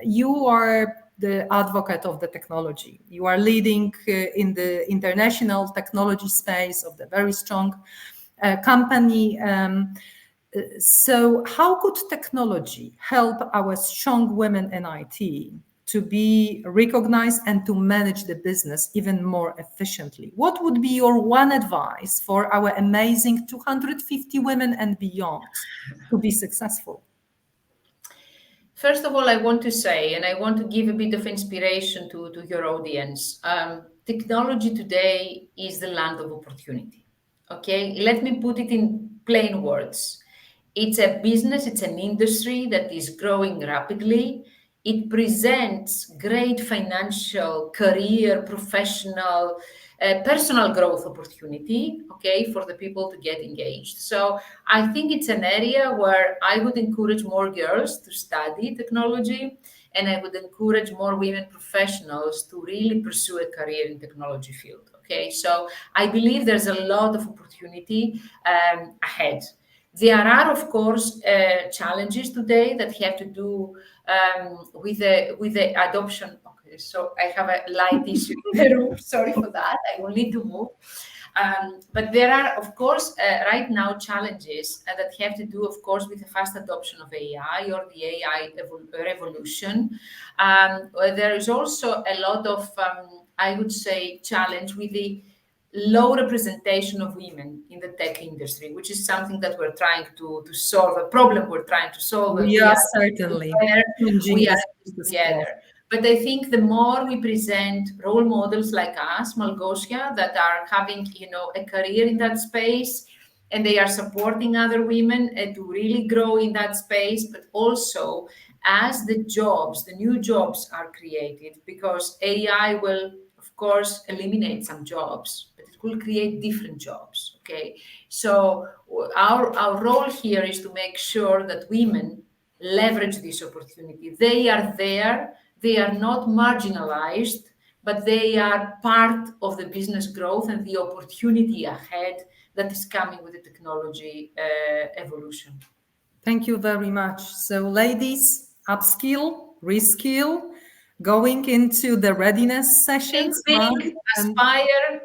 you are the advocate of the technology. You are leading in the international technology space of the very strong company. So how could technology help our strong women in IT to be recognized and to manage the business even more efficiently? What would be your one advice for our amazing 250 women and beyond to be successful? First of all, I want to say, and I want to give a bit of inspiration to your audience, technology today is the land of opportunity. Okay, let me put it in plain words. It's a business, it's an industry that is growing rapidly. It presents great financial, career, professional, personal growth opportunity, okay, for the people to get engaged. So I think it's an area where I would encourage more girls to study technology, and I would encourage more women professionals to really pursue a career in technology field. Okay, so I believe there's a lot of opportunity ahead. There are, of course, challenges today that have to do with the adoption. Okay, so I have a light issue in the room. Sorry for that. I will need to move. But there are, of course, right now challenges that have to do, of course, with the fast adoption of AI or the AI revolution. There is also a lot of, I would say, challenge with the low representation of women in the tech industry, which is something that we're trying to solve, a problem we're trying to solve. We are certainly together. But I think the more we present role models like us, Małgosia, that are having, a career in that space, and they are supporting other women to really grow in that space, but also as the new jobs are created, because AI will, of course, eliminate some jobs, but it will create different jobs, okay? So our role here is to make sure that women leverage this opportunity. They are there. they are not marginalized, but they are part of the business growth and the opportunity ahead that is coming with the technology evolution. Thank you very much. So ladies, upskill, reskill, going into the readiness sessions. Think big, aspire,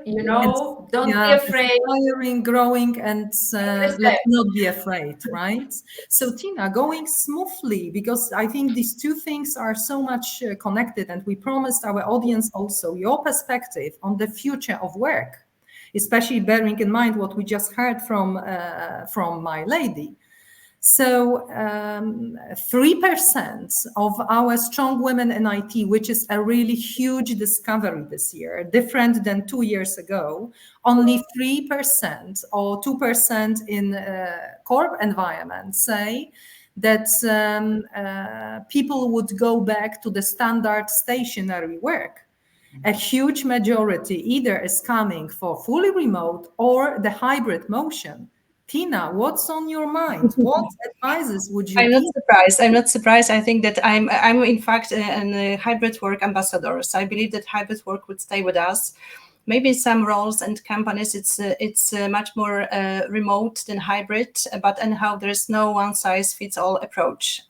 don't be afraid. Aspiring, growing, and let's not be afraid, right? So Tina, going smoothly, because I think these two things are so much connected, and we promised our audience also your perspective on the future of work, especially bearing in mind what we just heard from my lady. So 3% of our strong women in IT, which is a really huge discovery this year, different than 2 years ago, only 3% or 2% in corp environment say that people would go back to the standard stationary work. A huge majority either is coming for fully remote or the hybrid motion. Tina, what's on your mind? What advices would you give? I'm not surprised. I think that I'm in fact a hybrid work ambassador. So I believe that hybrid work would stay with us. Maybe some roles and companies, it's much more remote than hybrid, but anyhow, there's no one size fits all approach.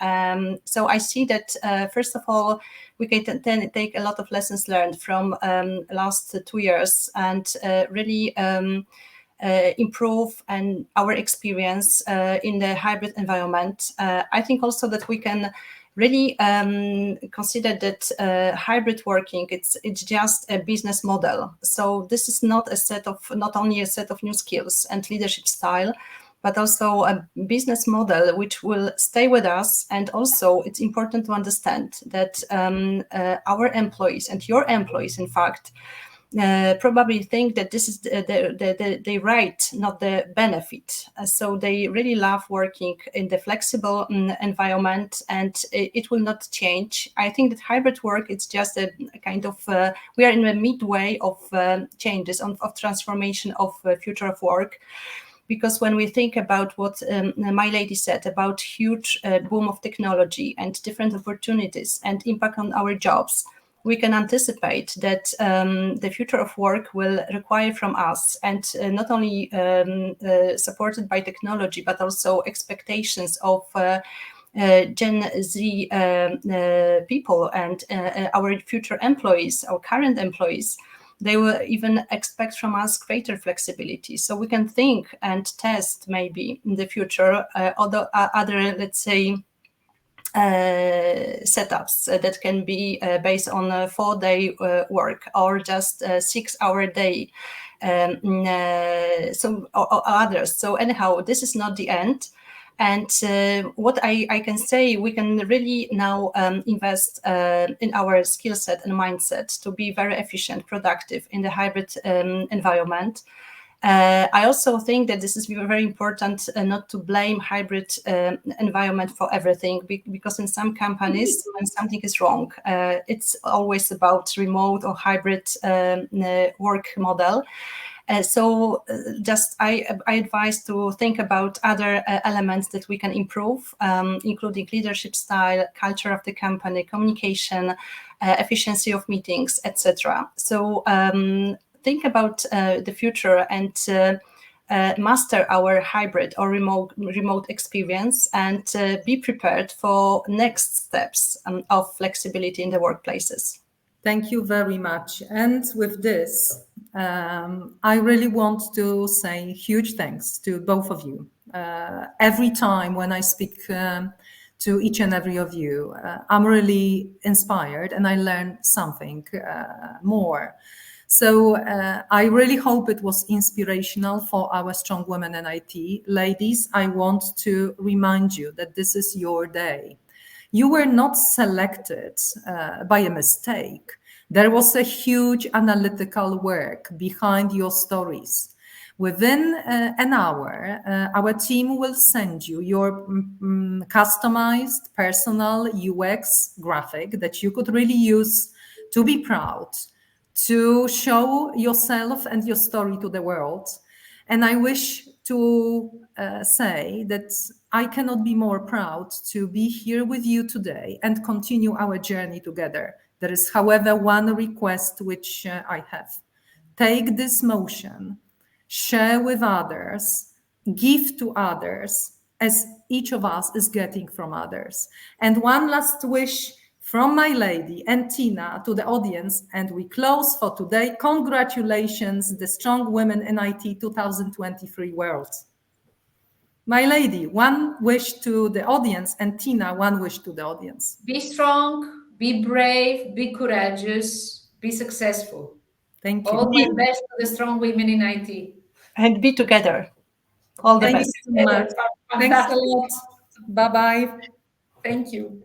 So I see that first of all, we can then take a lot of lessons learned from last 2 years and really improve and our experience in the hybrid environment. I think also that we can really consider that hybrid working, it's just a business model. So this is not only a set of new skills and leadership style, but also a business model which will stay with us. And also it's important to understand that our employees and your employees, in fact, probably think that this is the right, not the benefit. So they really love working in the flexible environment, and it will not change. I think that hybrid work, it's just a kind of, we are in the midway of changes, of transformation of future of work. Because when we think about what my lady said about huge boom of technology and different opportunities and impact on our jobs, we can anticipate that the future of work will require from us, and not only supported by technology, but also expectations of Gen Z people and our future employees, our current employees. They will even expect from us greater flexibility. So we can think and test maybe in the future other, let's say, setups that can be based on a 4-day work or just a 6-hour day, so or others. So anyhow, this is not the end. And what I can say, we can really now invest in our skill set and mindset to be very efficient, productive in the hybrid environment. I also think that this is very important not to blame hybrid environment for everything, because in some companies, when something is wrong, it's always about remote or hybrid work model. So just I advise to think about other elements that we can improve, including leadership style, culture of the company, communication, efficiency of meetings, etc. So think about the future and master our hybrid or remote experience, and be prepared for next steps of flexibility in the workplaces. Thank you very much. And with this, I really want to say huge thanks to both of you. Every time when I speak to each and every of you, I'm really inspired and I learn something more. So I really hope it was inspirational for our strong women in IT. Ladies, I want to remind you that this is your day. You were not selected by a mistake. There was a huge analytical work behind your stories. Within an hour, our team will send you your customized personal UX graphic that you could really use to be proud, to show yourself and your story to the world. And I wish to say that I cannot be more proud to be here with you today and continue our journey together. There is, however, one request which I have. Take this motion, share with others, give to others, as each of us is getting from others. And one last wish from my lady and Tina to the audience, and we close for today. Congratulations, the Strong Women in IT 2023 world. My lady, one wish to the audience, and Tina, one wish to the audience. Be strong, be brave, be courageous, be successful. Thank you. All my best to the Strong Women in IT. And be together. All the best. Thank you so much. Thanks a lot. Bye-bye. Thank you.